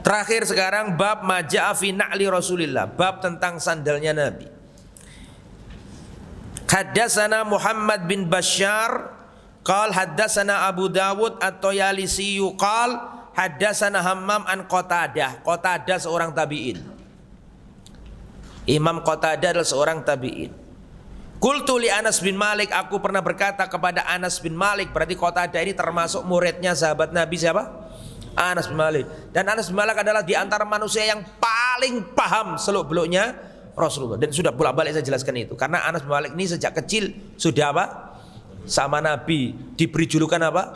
terakhir sekarang bab maja'a fi na'li Rasulillah, bab tentang sandalnya Nabi. Haddatsana Muhammad bin Bashar qal haddatsana Abu Dawud at-Tayalisi qal haddatsana Hammam an Qatadah. Qatadah seorang tabi'in. Imam Qatadah adalah seorang tabi'in. Qultu li Anas bin Malik, aku pernah berkata kepada Anas bin Malik. Berarti Qatadah ini termasuk muridnya sahabat Nabi siapa? Anas bin Malik. Dan Anas bin Malik adalah di antara manusia yang paling paham seluk-beluknya Rasulullah. Dan sudah bolak-balik saya jelaskan itu. Karena Anas bin Malik ini sejak kecil sudah apa? Sama Nabi. Diberi julukan apa?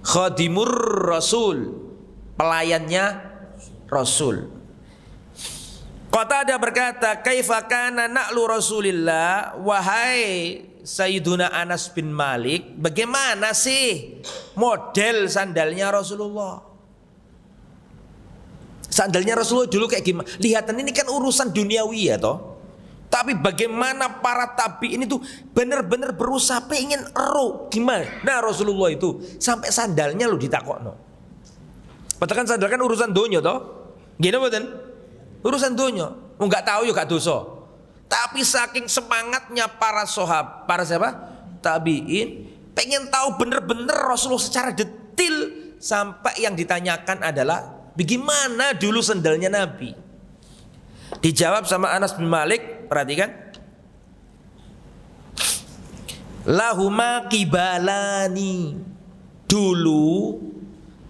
Khadimur Rasul, pelayannya Rasul. Qatadah berkata, kaifa kana na'lu Rasulillah, wahai Sayyiduna Anas bin Malik, bagaimana sih model sandalnya Rasulullah? Sandalnya Rasulullah dulu kayak gimana? Lihatan ini kan urusan duniawi ya toh. Tapi bagaimana para tabi'in itu benar-benar berusaha pengen ero gimana? Nah Rasulullah itu sampai sandalnya lo ditakokno. Padahal kan sandal kan urusan dunia toh. Gini betul? Urusan dunia. Enggak tahu yuk gak dosa. Tapi saking semangatnya para sahabat, para siapa? Tabi'in pengen tahu benar-benar Rasulullah secara detail sampai yang ditanyakan adalah bagaimana dulu sandalnya Nabi? Dijawab sama Anas bin Malik, perhatikan. Lahuma kibalani. Dulu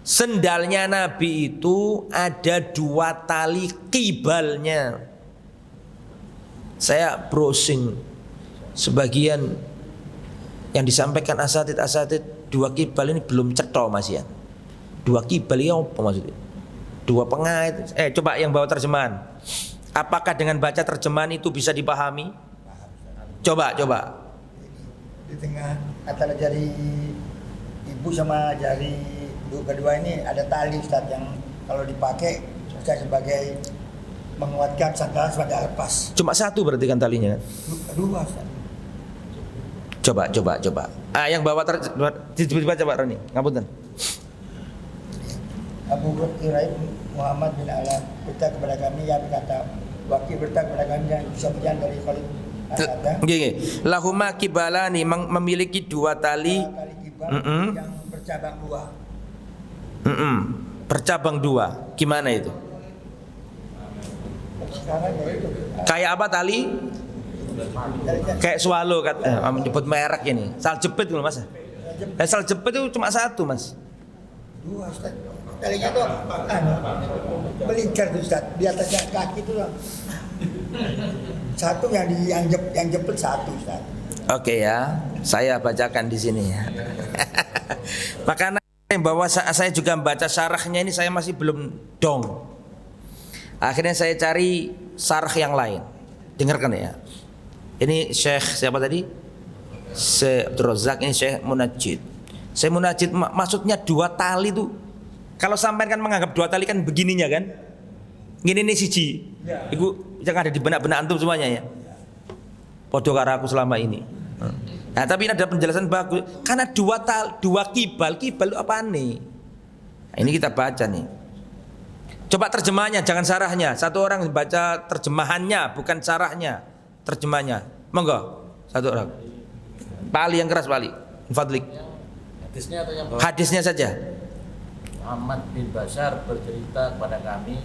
sandalnya Nabi itu ada 2 tali kibalnya. Saya browsing sebagian yang disampaikan asatid 2 kibal ini belum cetha Mas ya. 2 kibal ini apa maksudnya? 2 pengait. Coba yang bawa terjemahan. Apakah dengan baca terjemahan itu bisa dipahami? Coba. Di tengah antara jari ibu sama jari kedua ini ada tali Ustaz yang kalau dipakai Ustaz sebagai menguatkan sandal sebagai lepas. Cuma 1 berarti kan talinya? 2 Ustaz. Coba. Yang bawa dibaca Pak Roni. Ngapunten. Abu Hurairah Muhammad bin Ala berkata kepada kami, ya berkata wakil berkata kepada kami yang bisa berjalan dari Khalid Al-Haddad. Gini, lahuma kibalani memiliki 2 tali kibal yang bercabang 2. Bercabang 2. Gimana itu? Kayak apa tali? Kayak swallow kan? Menyebut merek ini. Saljepit loh Mas. Saljepit itu cuma 1 Mas. 2 Ustaz. Talinya tuh melingkar tuh Ustaz, di atasnya kaki tuh. 1 yang jepit 1 Ustaz. Oke ya, saya bacakan di sini ya. Makanya bahwa saya juga membaca syarahnya ini saya masih belum dong. Akhirnya saya cari syarah yang lain. Dengarkan ya. Ini Syekh siapa tadi? Syekh Abdul Razak, ini Syekh Munajjid. Syekh Munajjid maksudnya 2 tali tuh. Kalau sampai kan menganggap 2 tali kan begininya kan? Gini nih siji. Iku yang ada di benak-benak antum semuanya ya. Podo karo aku selama ini. Nah, tapi ini ada penjelasan bagus. Karena 2 kibal apa nih? Nah, ini kita baca nih. Coba terjemahannya, jangan syarahnya. Satu orang baca terjemahannya, bukan syarahnya. Terjemahannya. Monggo, satu orang. Pak Ali yang keras, Pak Ali. Fadlik. Hadisnya atau yang bawah? Hadisnya saja. Muhammad bin Bashar bercerita kepada kami,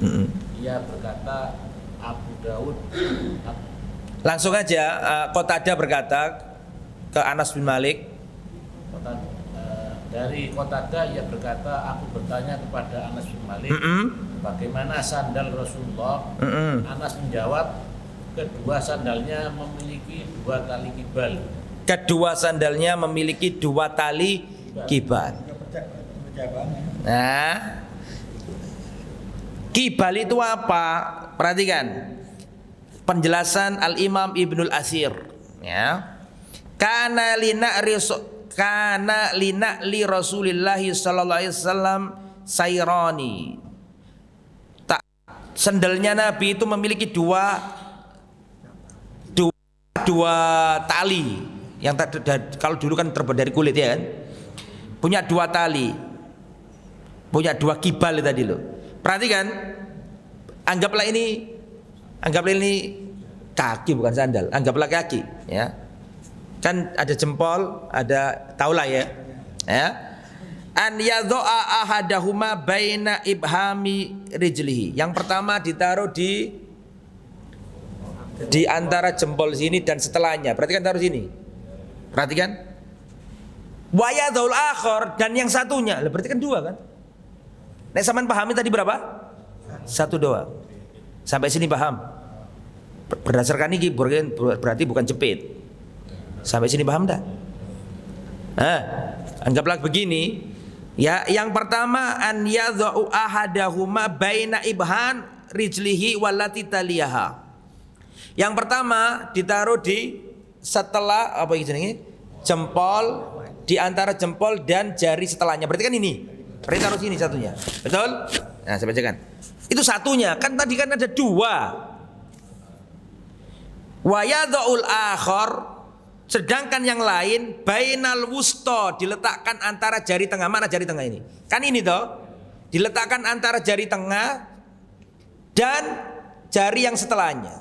ia berkata Abu Daud. Langsung aja, Qatadah berkata ke Anas bin Malik. Dari Qatadah ia berkata, aku bertanya kepada Anas bin Malik, bagaimana sandal Rasulullah? Anas menjawab, kedua sandalnya memiliki 2 tali kibal. Kedua sandalnya memiliki 2 tali kibal. Nah, kibal itu apa? Perhatikan penjelasan Al-Imam Ibnul Athir ya. Kana li Rasulillah sallallahu alaihi wasallam sayrani. Sandalnya Nabi itu memiliki dua tali. Yang kalau dulu kan terbuat dari kulit ya kan. Punya 2 tali. Punya 2 kibal tadi loh. Perhatikan. Anggaplah ini kaki bukan sandal. Anggaplah kaki ya. Kan ada jempol, ada taulah ya. Ya. An yadha'a ahadahuma baina ibhami rijlihi. Yang pertama ditaruh di antara jempol sini dan setelahnya. Perhatikan taruh sini. Perhatikan. Wa yadhaul akhar, dan yang satunya. Lah berarti kan 2 kan? Nek sampean pahami tadi berapa? 1 doang. Sampai sini paham? Berdasarkan ini berarti bukan jepit. Sampai sini paham tak? Nah, anggaplah begini. Ya, yang pertama an yadha'u ahadahuma baina ibhan rijlihi wallati taliyaha. Yang pertama ditaruh di setelah apa ini? Jempol, di antara jempol dan jari setelahnya. Berarti kan ini. Berarti taruh sini satunya. Betul? Nah, saya bacakan. Itu satunya. Kan tadi kan ada 2. Wa yadha'ul akhar, sedangkan yang lain bainal wusta, diletakkan antara jari tengah. Mana jari tengah ini? Kan ini toh. Diletakkan antara jari tengah dan jari yang setelahnya.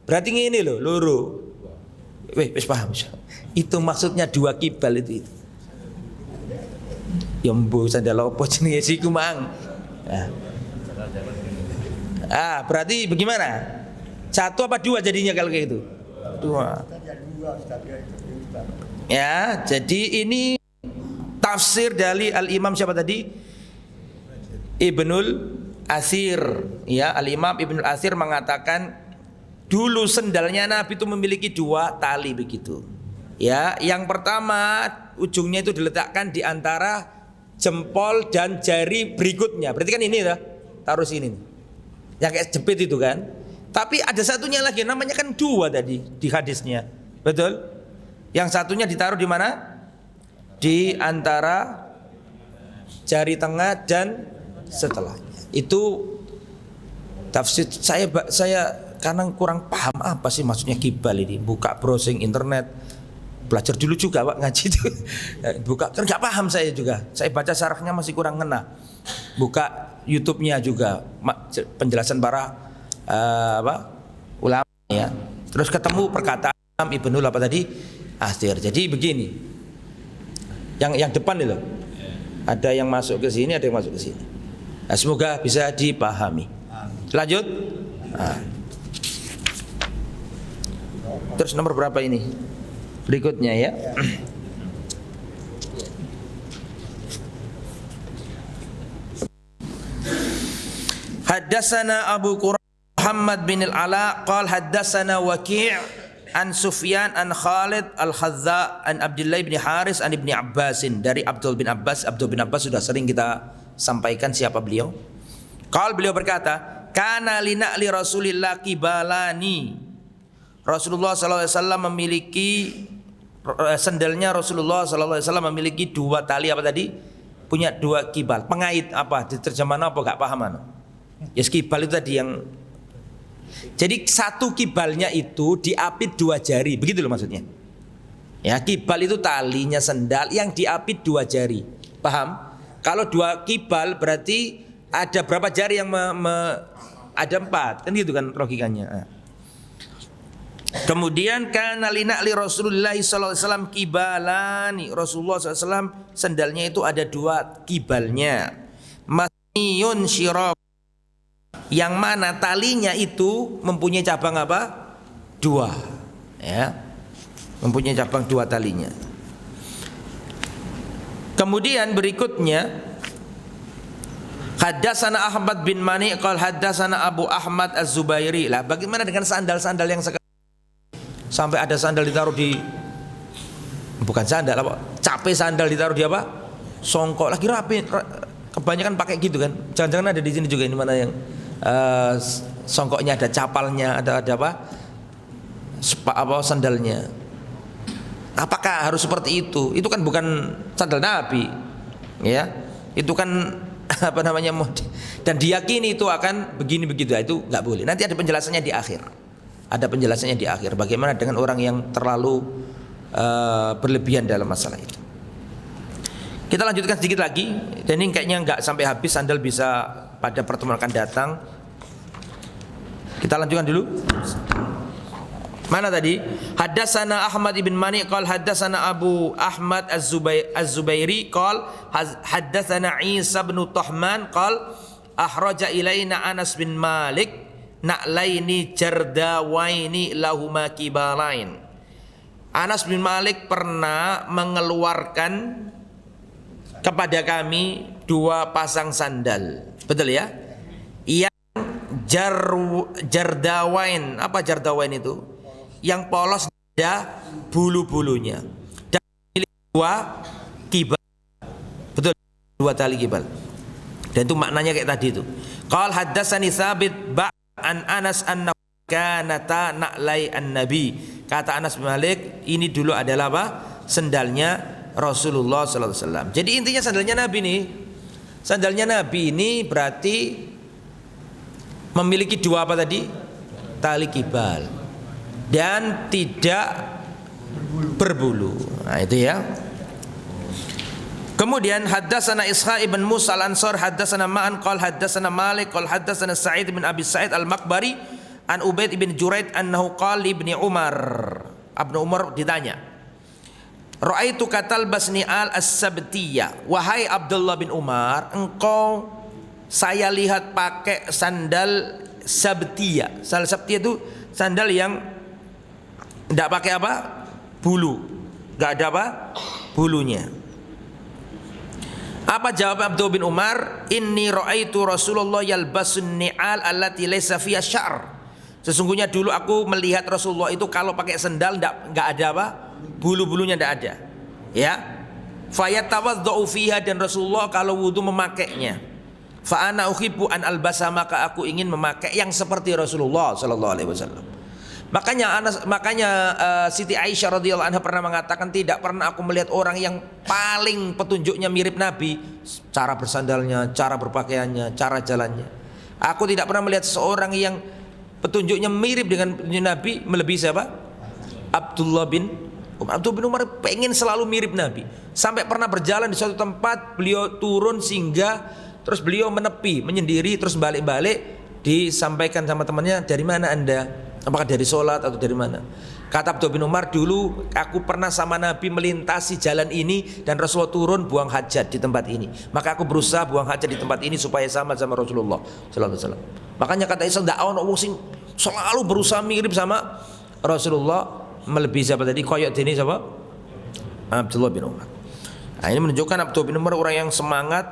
Berarti ini loh, loro. Wis paham. Itu maksudnya 2 kibal itu. Ya mbo sandal opo jenenge siku mang. Berarti bagaimana? 1 apa 2 jadinya kalau kayak gitu? 2. Ya, jadi ini tafsir dari Al-Imam siapa tadi? Ibnul Athir. Ya, Al-Imam Ibnul Athir mengatakan dulu sendalnya Nabi itu memiliki 2 tali begitu. Ya, yang pertama ujungnya itu diletakkan di antara jempol dan jari berikutnya. Berarti kan ini lah, taruh sini. Yang kayak jepit itu kan. Tapi ada satunya lagi, namanya kan 2 tadi di hadisnya. Betul? Yang satunya ditaruh di mana? Di antara jari tengah dan setelahnya. Itu tafsir saya karena kurang paham apa sih maksudnya kibal ini. Buka browsing internet, belajar dulu juga Pak ngaji itu. Buka kan nggak paham saya juga. Saya baca syarahnya masih kurang ngena. Buka YouTube-nya juga penjelasan para ulama ya. Terus ketemu perkataan Ibnul apa tadi? Athir. Jadi begini. Yang depan itu loh. Ada yang masuk ke sini, ada yang masuk ke sini. Nah, semoga bisa dipahami. Lanjut. Nah. Terus nomor berapa ini? Berikutnya ya. Haddatsana Abu Qurrah Muhammad bin Al-Ala qala haddatsana Waqi' an Sufyan an Khalid al-Khazza an Abdullah bin Haris an Ibni Abbasin, dari Abdul bin Abbas. Abdul bin Abbas sudah sering kita sampaikan siapa beliau. Qal, beliau berkata, kana lina'li Rasulillah kibalani. Rasulullah SAW memiliki sendalnya, Rasulullah SAW memiliki dua tali apa tadi? Punya dua kibal. Pengait apa? Diterjemahkan apa? Gak paham anu. Yes, kibal itu tadi yang, jadi satu kibalnya itu diapit dua jari, begitu loh maksudnya. Ya, kibal itu talinya sendal yang diapit dua jari. Paham? Kalau dua kibal berarti ada berapa jari yang ada 4, kan gitu kan logikanya. Kemudian kana lina'li Rasulullah sallallahu alaihi wasallam kibalani. Rasulullah SAW sendalnya itu ada dua kibalnya. Masniyun syirab, yang mana talinya itu mempunyai cabang apa? 2. Ya. Mempunyai cabang 2 talinya. Kemudian berikutnya, haddatsana Ahmad bin Mani qala haddatsana Abu Ahmad Az-Zubairi. Lah bagaimana dengan sandal-sandal yang sekarang? Sampai ada sandal ditaruh di, bukan sandal apa, cape sandal ditaruh di apa? Songkok, lagi rapi. Kebanyakan pakai gitu kan. Jangan-jangan ada di sini juga, ini mana yang songkoknya ada capalnya, ada apa? Sandalnya. Apakah harus seperti itu? Itu kan bukan sandal Nabi. Ya. Itu kan apa namanya, dan diyakini itu akan begini begitu. Itu nggak boleh. Nanti ada penjelasannya di akhir. Ada penjelasannya di akhir. Bagaimana dengan orang yang terlalu berlebihan dalam masalah itu. Kita lanjutkan sedikit lagi. Dan ini kayaknya nggak sampai habis, sandal bisa pada pertemuan akan datang. Kita lanjutkan dulu. Mana tadi? Haddatsana Ahmad ibn Mani qala haddatsana Abu Ahmad Az-Zubairi qala haddatsana Isa bin Tahman qala ahraja ilaina Anas bin Malik na'laini jardawaini lahuma kibalain. Anas bin Malik pernah mengeluarkan kepada kami 2 pasang sandal. Betul ya? Yang jardawain. Apa jardawain itu? Yang polos ada bulu-bulunya. Dan 2 kibal. Betul, 2 tali kibal. Dan itu maknanya kayak tadi itu. Qal haddatsani Tsabit an Anas anna kanata na'lai an-nabi. Kata Anas bin Malik, ini dulu adalah apa? Sendalnya Rasulullah sallallahu alaihi wasallam. Jadi intinya sandalnya Nabi nih. Sandalnya Nabi ini berarti memiliki 2 apa tadi? Tali kibal. Dan tidak berbulu. Nah, itu ya. Kemudian haddatsana Ishaq ibn Musa al-Ansar haddatsana Ma'an qala haddatsana Malik qala haddatsana Sa'id bin Abi Sa'id al-Maqbari an Ubaid ibn Juraid annahu qala ibni Umar. Ibnu Umar ditanya, ra'aitu katal basni al-sabtiyah. Wahai Abdullah bin Umar, engkau saya lihat pakai sandal sabtiyah. Sandal sabtiyah itu sandal yang tidak pakai apa? Bulu. Enggak ada apa? Bulunya. Apa jawab Abdullah bin Umar? Inni ra'aitu Rasulullah yalbasun ni'al allati laysa fiha sya'r. Sesungguhnya dulu aku melihat Rasulullah itu kalau pakai sandal enggak ada apa? Bulu-bulunya enggak ada. Ya. Fayatawaddu fiha, dan Rasulullah kalau wudu memakainya. Fa ana uhibbu an albasa, maka aku ingin memakai yang seperti Rasulullah sallallahu alaihi wasallam. Makanya Siti Aisyah radhiyallahu anha pernah mengatakan, tidak pernah aku melihat orang yang paling petunjuknya mirip Nabi, cara bersandalnya, cara berpakaiannya, cara jalannya. Aku tidak pernah melihat seseorang yang petunjuknya mirip dengan Nabi melebihi siapa? Abdullah bin Umar. Abdullah bin Umar pengen selalu mirip Nabi. Sampai pernah berjalan di suatu tempat, beliau turun singgah, terus beliau menepi, menyendiri, terus balik-balik, disampaikan sama temannya, dari mana Anda? Apakah dari sholat atau dari mana? Kata Abdullah bin Umar, dulu aku pernah sama Nabi melintasi jalan ini dan Rasulullah turun buang hajat di tempat ini. Maka aku berusaha buang hajat di tempat ini supaya sama Rasulullah sallallahu alaihi wasallam. Makanya kata Isa, ndak ono wong sing selalu berusaha mirip sama Rasulullah melebihi siapa tadi? Koyok dene siapa? Abdullah bin Umar. Nah, ini menunjukkan Abdullah bin Umar orang yang semangat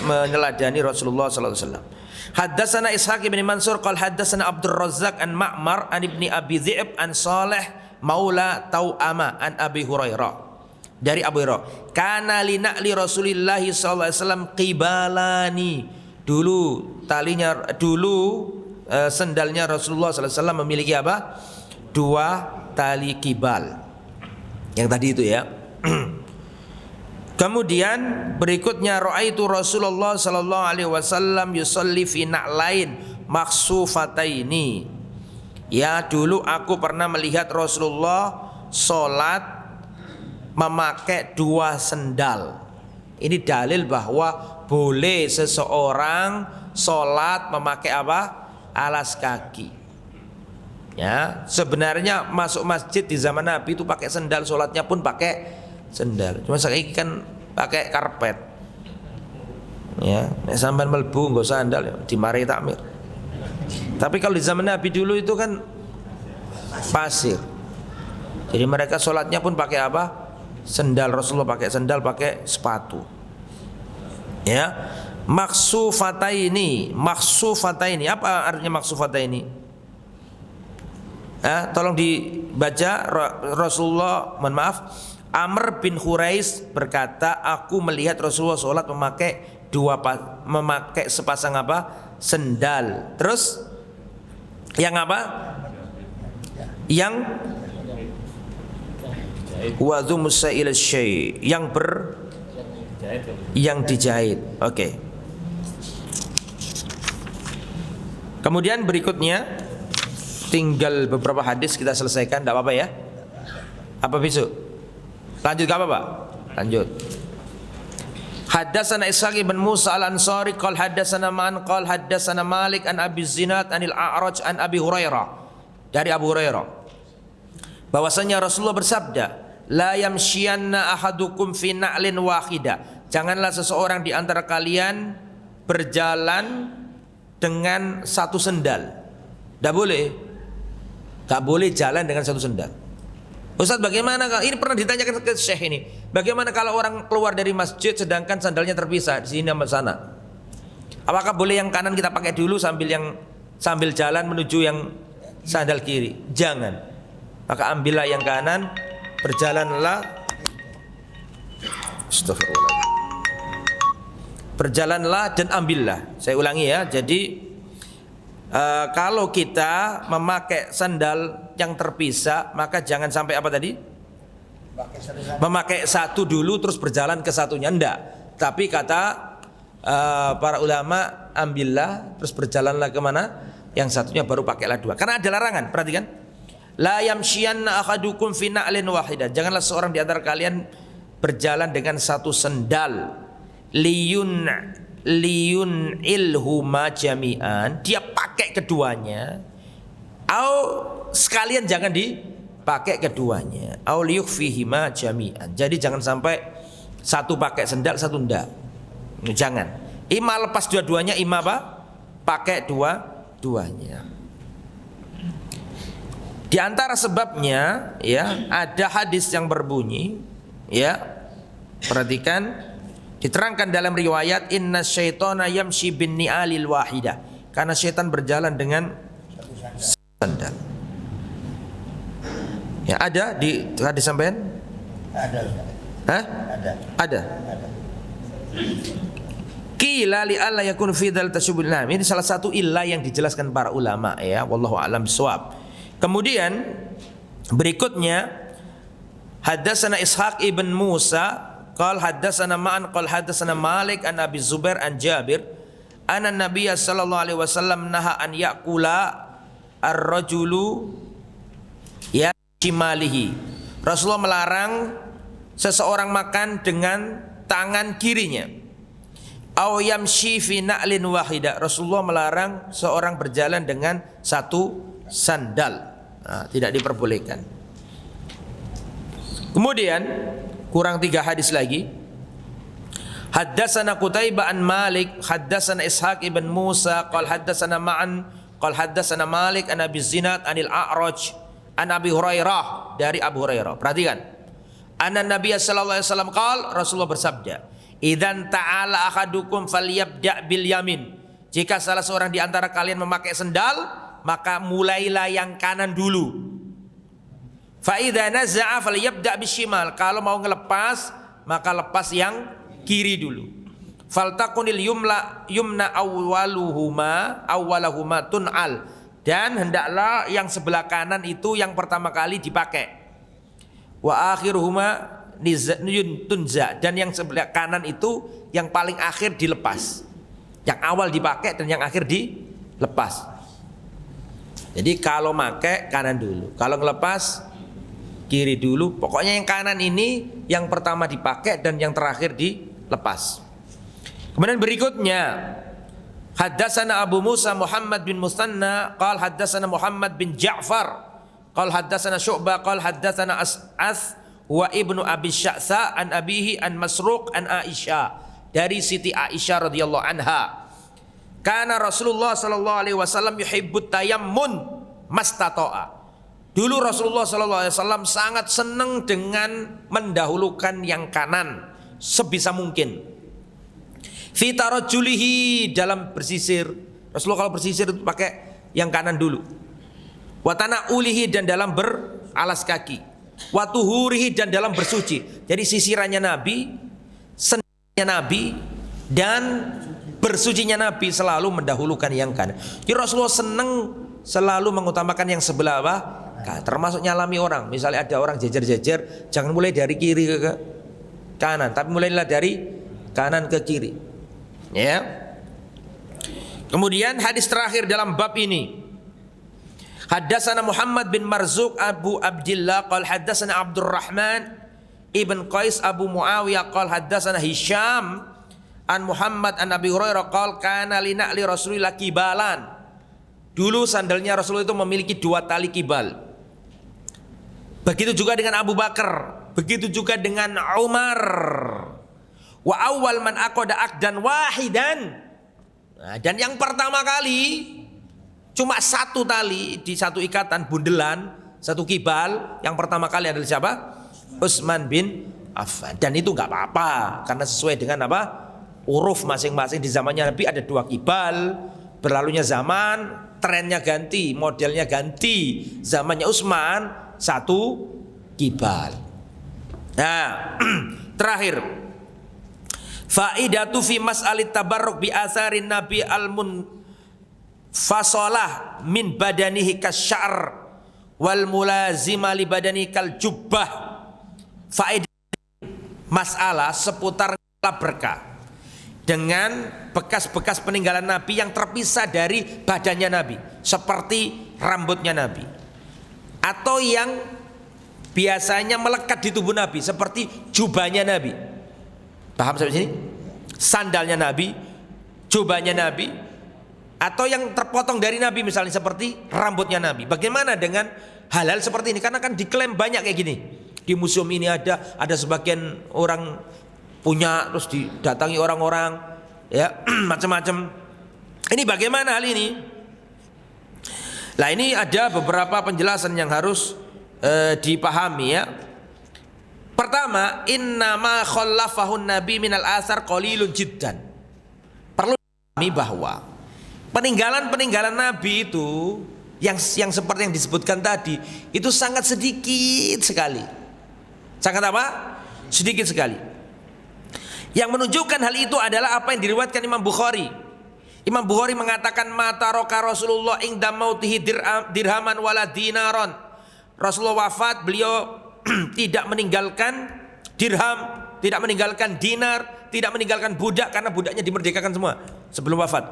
meneladani Rasulullah sallallahu alaihi wasallam. Haddatsana Ishaq bin Mansur qala haddatsana Abdul Razzaq an Ma'mar an Ibni Abi Dhi'b an Salih maula Tau'ama an Abi Hurairah. Dari Abu Hurairah, kana li na'li Rasulillah sallallahu alaihi wasallam qibalani. Dulu sendalnya Rasulullah sallallahu alaihi wasallam memiliki apa? 2 tali kibal. Yang tadi itu ya. Kemudian berikutnya raaitu Rasulullah sallallahu alaihi wasallam yusalli fi na'lain maksufataini. Ya, dulu aku pernah melihat Rasulullah salat memakai 2 sendal. Ini dalil bahwa boleh seseorang salat memakai apa? Alas kaki. Ya, sebenarnya masuk masjid di zaman Nabi itu pakai sendal, salatnya pun pakai sendal. Cuma sekarang kan pakai karpet. Ya, nek sampean mlebu nggo sandal ya dimarahi takmir. Tapi kalau di zaman Nabi dulu itu kan pasir. Jadi mereka salatnya pun pakai apa? Sendal. Rasulullah pakai sandal, pakai sepatu. Ya. Maksufataini. Apa artinya maksufataini? Tolong dibaca. Rasulullah, mohon maaf, Amr bin Hurais berkata, aku melihat Rasulullah sholat memakai sepasang apa? Sendal. Terus yang apa? Yang wadhu musail syai, yang dijahit. Oke. Kemudian berikutnya tinggal beberapa hadis kita selesaikan, tidak apa-apa ya? Apa besok? Lanjut ke apa, Pak? Lanjut. Haddatsana Ishaq bin Musa al-Ansari qala haddatsana Man qala haddatsana Malik an Abi Zinad anil A'raj an Abi Hurairah. Dari Abu Hurairah bahwasanya Rasulullah bersabda, la yamshiyanna ahadukum fi na'lin wahida. Janganlah seseorang di antara kalian berjalan dengan satu sendal. Tidak boleh. Tak boleh jalan dengan satu sendal. Ustaz, bagaimana kalau ini pernah ditanyakan ke Syekh ini? Bagaimana kalau orang keluar dari masjid sedangkan sandalnya terpisah di sini sama sana? Apakah boleh yang kanan kita pakai dulu sambil jalan menuju yang sandal kiri? Jangan. Maka ambillah yang kanan, berjalanlah. Astagfirullah. Berjalanlah dan ambillah. Saya ulangi ya. Jadi kalau kita memakai sandal yang terpisah, maka jangan sampai apa tadi? Memakai satu dulu terus berjalan ke satunya, enggak. Tapi kata para ulama, ambillah terus berjalanlah kemana? Yang satunya baru pakailah 2. Karena ada larangan, perhatikan. La yamshiyanna ahadukum fi na'lin wahidah. Janganlah seorang di antara kalian berjalan dengan satu sendal. Liyun ilhuma jami'an, dia pakai keduanya, au sekalian jangan dipakai keduanya, au liyukfihima jami'an. Jadi jangan sampai satu pakai sendal, satu enggak. Jangan. Ima lepas dua-duanya, ima apa? Pakai dua-duanya. Di antara sebabnya ya, ada hadis yang berbunyi ya. Perhatikan, diterangkan dalam riwayat, inna syaitana yamshi bin ni'alil wahidah, karena syaitan berjalan dengan sandal. Ya, ada di hadis sampean? Ada. Hah? Ada. Qila li alla yakun fi dzal tashabbul. Nah, ini salah satu illah yang dijelaskan para ulama ya, wallahu a'lam bishawab. Kemudian berikutnya haddatsana Ishaq ibn Musa qal haddatsana Ma'an qal haddatsana Malik an Abi Zubair an Jabir anna Nabiyya sallallahu alaihi wasallam naha an yaqula ar-rajulu ya shimalihi. Rasulullah melarang seseorang makan dengan tangan kirinya. Aw yamshi fi na'lin wahida. Rasulullah melarang seorang berjalan dengan satu sandal. Nah, tidak diperbolehkan. Kemudian kurang 3 hadis lagi. Haddatsana Qutaibah an Malik, haddatsana Ishaq ibn Musa, qal haddatsana Ma'an, qal haddatsana Malik an Abi Zinad anil A'raj an Abi Hurairah, dari Abu Hurairah. Perhatikan. Anna Nabiy sallallahu alaihi wasallam qal, Rasulullah bersabda, "Idzan ta'ala ahadukum falyabda' bil yamin." Jika salah seorang di antara kalian memakai sendal, maka mulailah yang kanan dulu. Fa idza naza'a falyabda bishimal. Kalau mau ngelepas, maka lepas yang kiri dulu. Faltakunil yumna awwalahuma tun'al. Dan hendaklah yang sebelah kanan itu yang pertama kali dipakai. Wa akhiruhuma tunza. Dan yang sebelah kanan itu yang paling akhir dilepas. Yang awal dipakai dan yang akhir dilepas. Jadi kalau pakai kanan dulu, kalau ngelepas kiri dulu. Pokoknya yang kanan ini yang pertama dipakai dan yang terakhir dilepas. Kemudian berikutnya, haddatsana Abu Musa Muhammad bin Musanna qala haddatsana Muhammad bin Ja'far qala haddatsana Syu'bah qala haddatsana As'ath wa ibnu Abi Sya'sa an abihi an Masruq an Aisyah, dari Siti Aisyah radhiyallahu anha. Kana Rasulullah sallallahu alaihi wasallam yuhibbut tayammun mastata'a. Dulu Rasulullah sallallahu alaihi wasallam sangat senang dengan mendahulukan yang kanan sebisa mungkin. Fi tarajjulihi, dalam bersisir. Rasulullah kalau bersisir itu pakai yang kanan dulu. Wa tanaulihi, dan dalam beralas kaki. Wa tuhurihi, dan dalam bersuci. Jadi sisirannya Nabi, senangnya Nabi, dan bersucinya Nabi selalu mendahulukan yang kanan. Jadi Rasulullah senang selalu mengutamakan yang sebelah apa? Termasuk nyalami orang. Misalnya ada orang jejer-jejer, jangan mulai dari kiri ke kanan, tapi mulailah dari kanan ke kiri. Ya. Kemudian hadis terakhir dalam bab ini. Haddatsana Muhammad bin Marzuq Abu Abdullah qala haddatsana Abdurrahman ibn Qais Abu Muawiyah qala haddatsana Hisham an Muhammad an Abi Hurairah qala kana li na'li Rasulillah kibalan. Dulu sandalnya Rasulullah itu memiliki 2 tali kibal. Begitu juga dengan Abu Bakar, begitu juga dengan Umar. Wa awal man aqada aqdan wahidan. Nah, dan yang pertama kali cuma 1 tali di 1 ikatan bundelan, 1 kibal. Yang pertama kali adalah siapa? Utsman bin Affan. Dan itu enggak apa-apa karena sesuai dengan apa? Uruf masing-masing. Di zamannya Nabi ada 2 kibal. Berlalunya zaman, trennya ganti, modelnya ganti. Zamannya Utsman 1 kibal. Nah, terakhir, faidatu fi mas'alit tabarruk bi atharin nabi fasalah min badanihi kasya'r wal mulazima li badanihi kal jubbah. Faedah masalah seputar berkah dengan bekas-bekas peninggalan Nabi yang terpisah dari badannya Nabi, seperti rambutnya Nabi, atau yang biasanya melekat di tubuh Nabi seperti jubahnya Nabi. Paham sampai sini? Sandalnya Nabi, jubahnya Nabi, atau yang terpotong dari Nabi misalnya seperti rambutnya Nabi. Bagaimana dengan hal-hal seperti ini? Karena kan diklaim banyak kayak gini. Di museum ini ada sebagian orang punya, terus didatangi orang-orang, ya macam-macam. Ini bagaimana hal ini? Nah, ini ada beberapa penjelasan yang harus dipahami ya. Pertama, innama khallafahun nabi minal athar qalilun jiddan. Perlu dipahami bahwa peninggalan-peninggalan Nabi itu yang seperti yang disebutkan tadi itu sangat sedikit sekali. Sangat apa? Sedikit sekali. Yang menunjukkan hal itu adalah apa yang diriwayatkan Imam Bukhari. Imam Bukhari mengatakan mataroka Rasulullah ingda mautihi dirhaman wala dinaron. Rasulullah wafat, beliau tidak meninggalkan dirham, tidak meninggalkan dinar, tidak meninggalkan budak karena budaknya dimerdekakan semua sebelum wafat.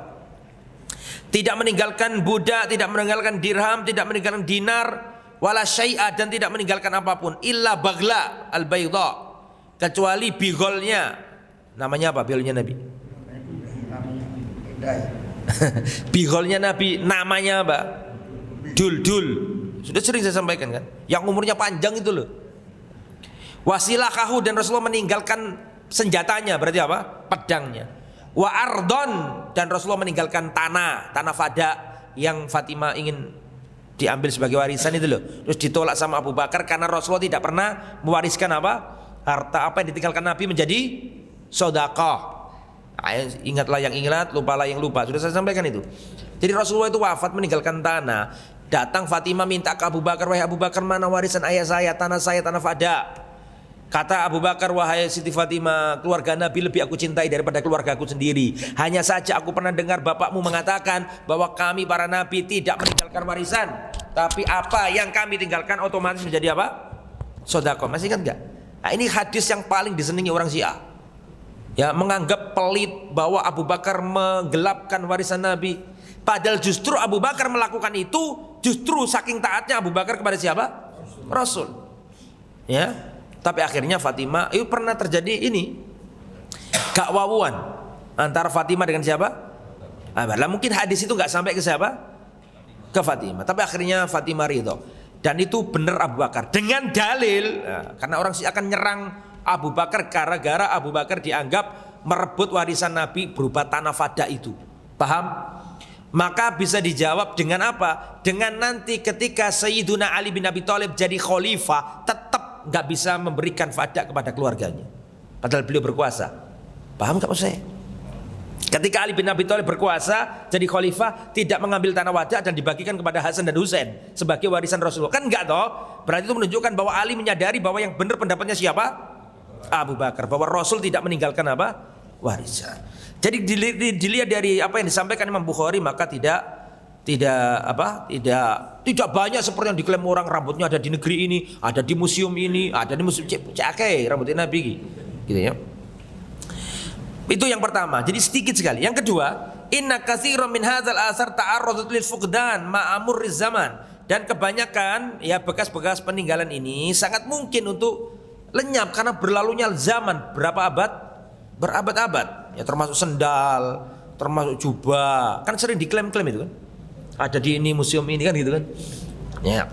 Tidak meninggalkan budak, tidak meninggalkan dirham, tidak meninggalkan dinar, wala syai'a, dan tidak meninggalkan apapun illa bagla al-bayda, kecuali bigolnya. Namanya apa bigolnya Nabi? Bigolnya Nabi namanya apa? Dul. Sudah sering saya sampaikan kan, yang umurnya panjang itu loh. Wasilakahu, dan Rasulullah meninggalkan senjatanya, berarti apa? Pedangnya. Wa ardon, dan Rasulullah meninggalkan tanah fada yang Fatimah ingin diambil sebagai warisan itu loh. Terus ditolak sama Abu Bakar karena Rasulullah tidak pernah mewariskan apa? Harta apa yang ditinggalkan Nabi menjadi sedekah. Ingatlah yang ingat, lupalah yang lupa. Sudah saya sampaikan itu. Jadi Rasulullah itu wafat meninggalkan tanah. Datang Fatimah minta ke Abu Bakar, wahai Abu Bakar, mana warisan ayah saya, tanah Fada. Kata Abu Bakar, wahai Siti Fatimah, keluarga Nabi lebih aku cintai daripada keluarga aku sendiri. Hanya saja aku pernah dengar bapakmu mengatakan bahwa kami para Nabi tidak meninggalkan warisan, tapi apa yang kami tinggalkan otomatis menjadi apa? Sedekah. Masih ingat nggak? Nah, ini hadis yang paling disenangi orang Syiah. Ya, menganggap pelit bahwa Abu Bakar menggelapkan warisan Nabi. Padahal justru Abu Bakar melakukan itu justru saking taatnya Abu Bakar kepada siapa? Rasul. Ya. Tapi akhirnya Fatimah, itu pernah terjadi ini gak wawuan antara Fatimah dengan siapa? Lah mungkin hadis itu gak sampai ke siapa? Ke Fatimah. Tapi akhirnya Fatimah ridho. Dan itu benar Abu Bakar dengan dalil, karena orang sih akan nyerang Abu Bakar gara-gara Abu Bakar dianggap merebut warisan Nabi berupa tanah Fada itu. Paham? Maka bisa dijawab dengan apa? Dengan nanti ketika Sayyiduna Ali bin Abi Thalib jadi khalifah, tetap nggak bisa memberikan Fada kepada keluarganya, padahal beliau berkuasa. Paham nggak maksud saya? Ketika Ali bin Abi Thalib berkuasa jadi khalifah, tidak mengambil tanah Wada dan dibagikan kepada Hasan dan Husain sebagai warisan Rasulullah, kan enggak toh? Berarti itu menunjukkan bahwa Ali menyadari bahwa yang benar pendapatnya siapa? Abu Bakar, bahwa Rasul tidak meninggalkan apa? Warisan. Jadi dilihat dari apa yang disampaikan Imam Bukhari, maka tidak banyak seperti yang diklaim orang, rambutnya ada di negeri ini, ada di museum ini, ada di museum Cake rambutnya Nabi gitu ya. Itu yang pertama. Jadi sedikit sekali. Yang kedua, inna katsiran min hadzal athar ta'arradat lil fuqdan ma'amur zaman. Dan kebanyakan ya bekas-bekas peninggalan ini sangat mungkin untuk lenyap karena berlalunya zaman berabad-abad. Ya termasuk sendal, termasuk jubah. Kan sering diklaim-klaim itu kan. Ada di ini museum ini kan gitu kan. Ya.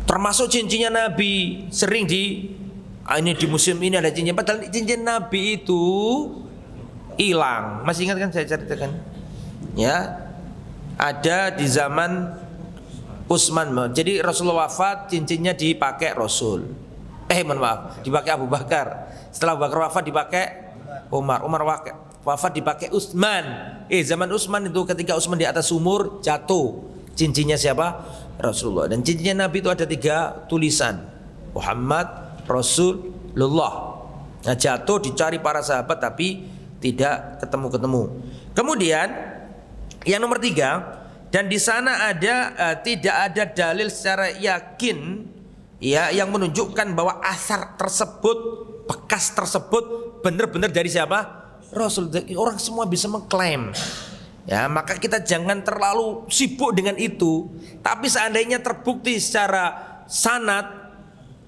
Termasuk cincinnya Nabi sering di museum ini ada cincin, padahal cincin Nabi itu hilang. Masih ingat kan saya ceritakan? Ya. Ada di zaman Utsman. Jadi Rasulullah wafat, cincinnya dipakai Rasul. Mohon maaf, dipakai Abu Bakar. Setelah Abu Bakar wafat dipakai Umar wafat dipakai Utsman. Zaman Utsman itu ketika Utsman di atas sumur jatuh cincinnya siapa? Rasulullah. Dan cincinnya Nabi itu ada 3 tulisan, Muhammad Rasulullah. Nah, jatuh dicari para sahabat tapi tidak ketemu. Kemudian yang nomor 3, dan di sana ada tidak ada dalil secara yakin ya yang menunjukkan bahwa asar tersebut, bekas tersebut benar-benar dari siapa? Rasul. Orang semua bisa mengklaim. Ya, maka kita jangan terlalu sibuk dengan itu. Tapi seandainya terbukti secara sanad,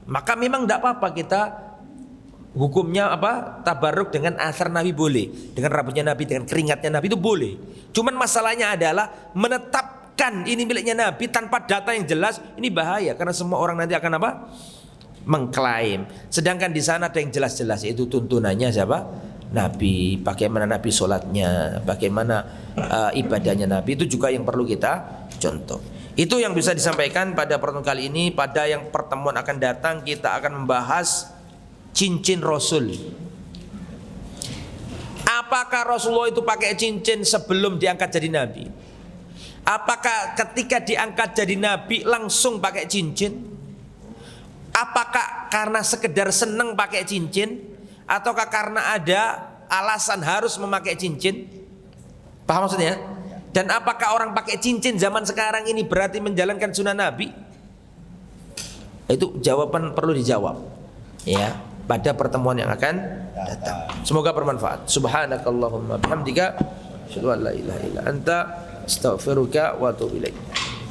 maka memang tidak apa-apa kita hukumnya apa? Tabarruk dengan asar Nabi boleh, dengan rambutnya Nabi, dengan keringatnya Nabi itu boleh. Cuman masalahnya adalah menetapkan ini miliknya Nabi tanpa data yang jelas, ini bahaya karena semua orang nanti akan apa? Mengklaim. Sedangkan di sana ada yang jelas-jelas, yaitu tuntunannya siapa? Nabi, bagaimana Nabi sholatnya, bagaimana ibadahnya Nabi, itu juga yang perlu kita contoh. Itu yang bisa disampaikan pada pertemuan kali ini. Pada yang pertemuan akan datang kita akan membahas cincin Rasul. Apakah Rasulullah itu pakai cincin sebelum diangkat jadi Nabi? Apakah ketika diangkat jadi Nabi langsung pakai cincin? Apakah karena sekedar senang pakai cincin? Ataukah karena ada alasan harus memakai cincin? Paham maksudnya? Dan apakah orang pakai cincin zaman sekarang ini berarti menjalankan sunnah Nabi? Itu jawaban perlu dijawab ya pada pertemuan yang akan datang. Semoga bermanfaat. Subhanakallahumma bihamdika asyhadu an la ilaha illa anta astaghfiruka wa atubu ilaik.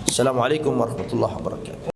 Assalamualaikum warahmatullahi wabarakatuh.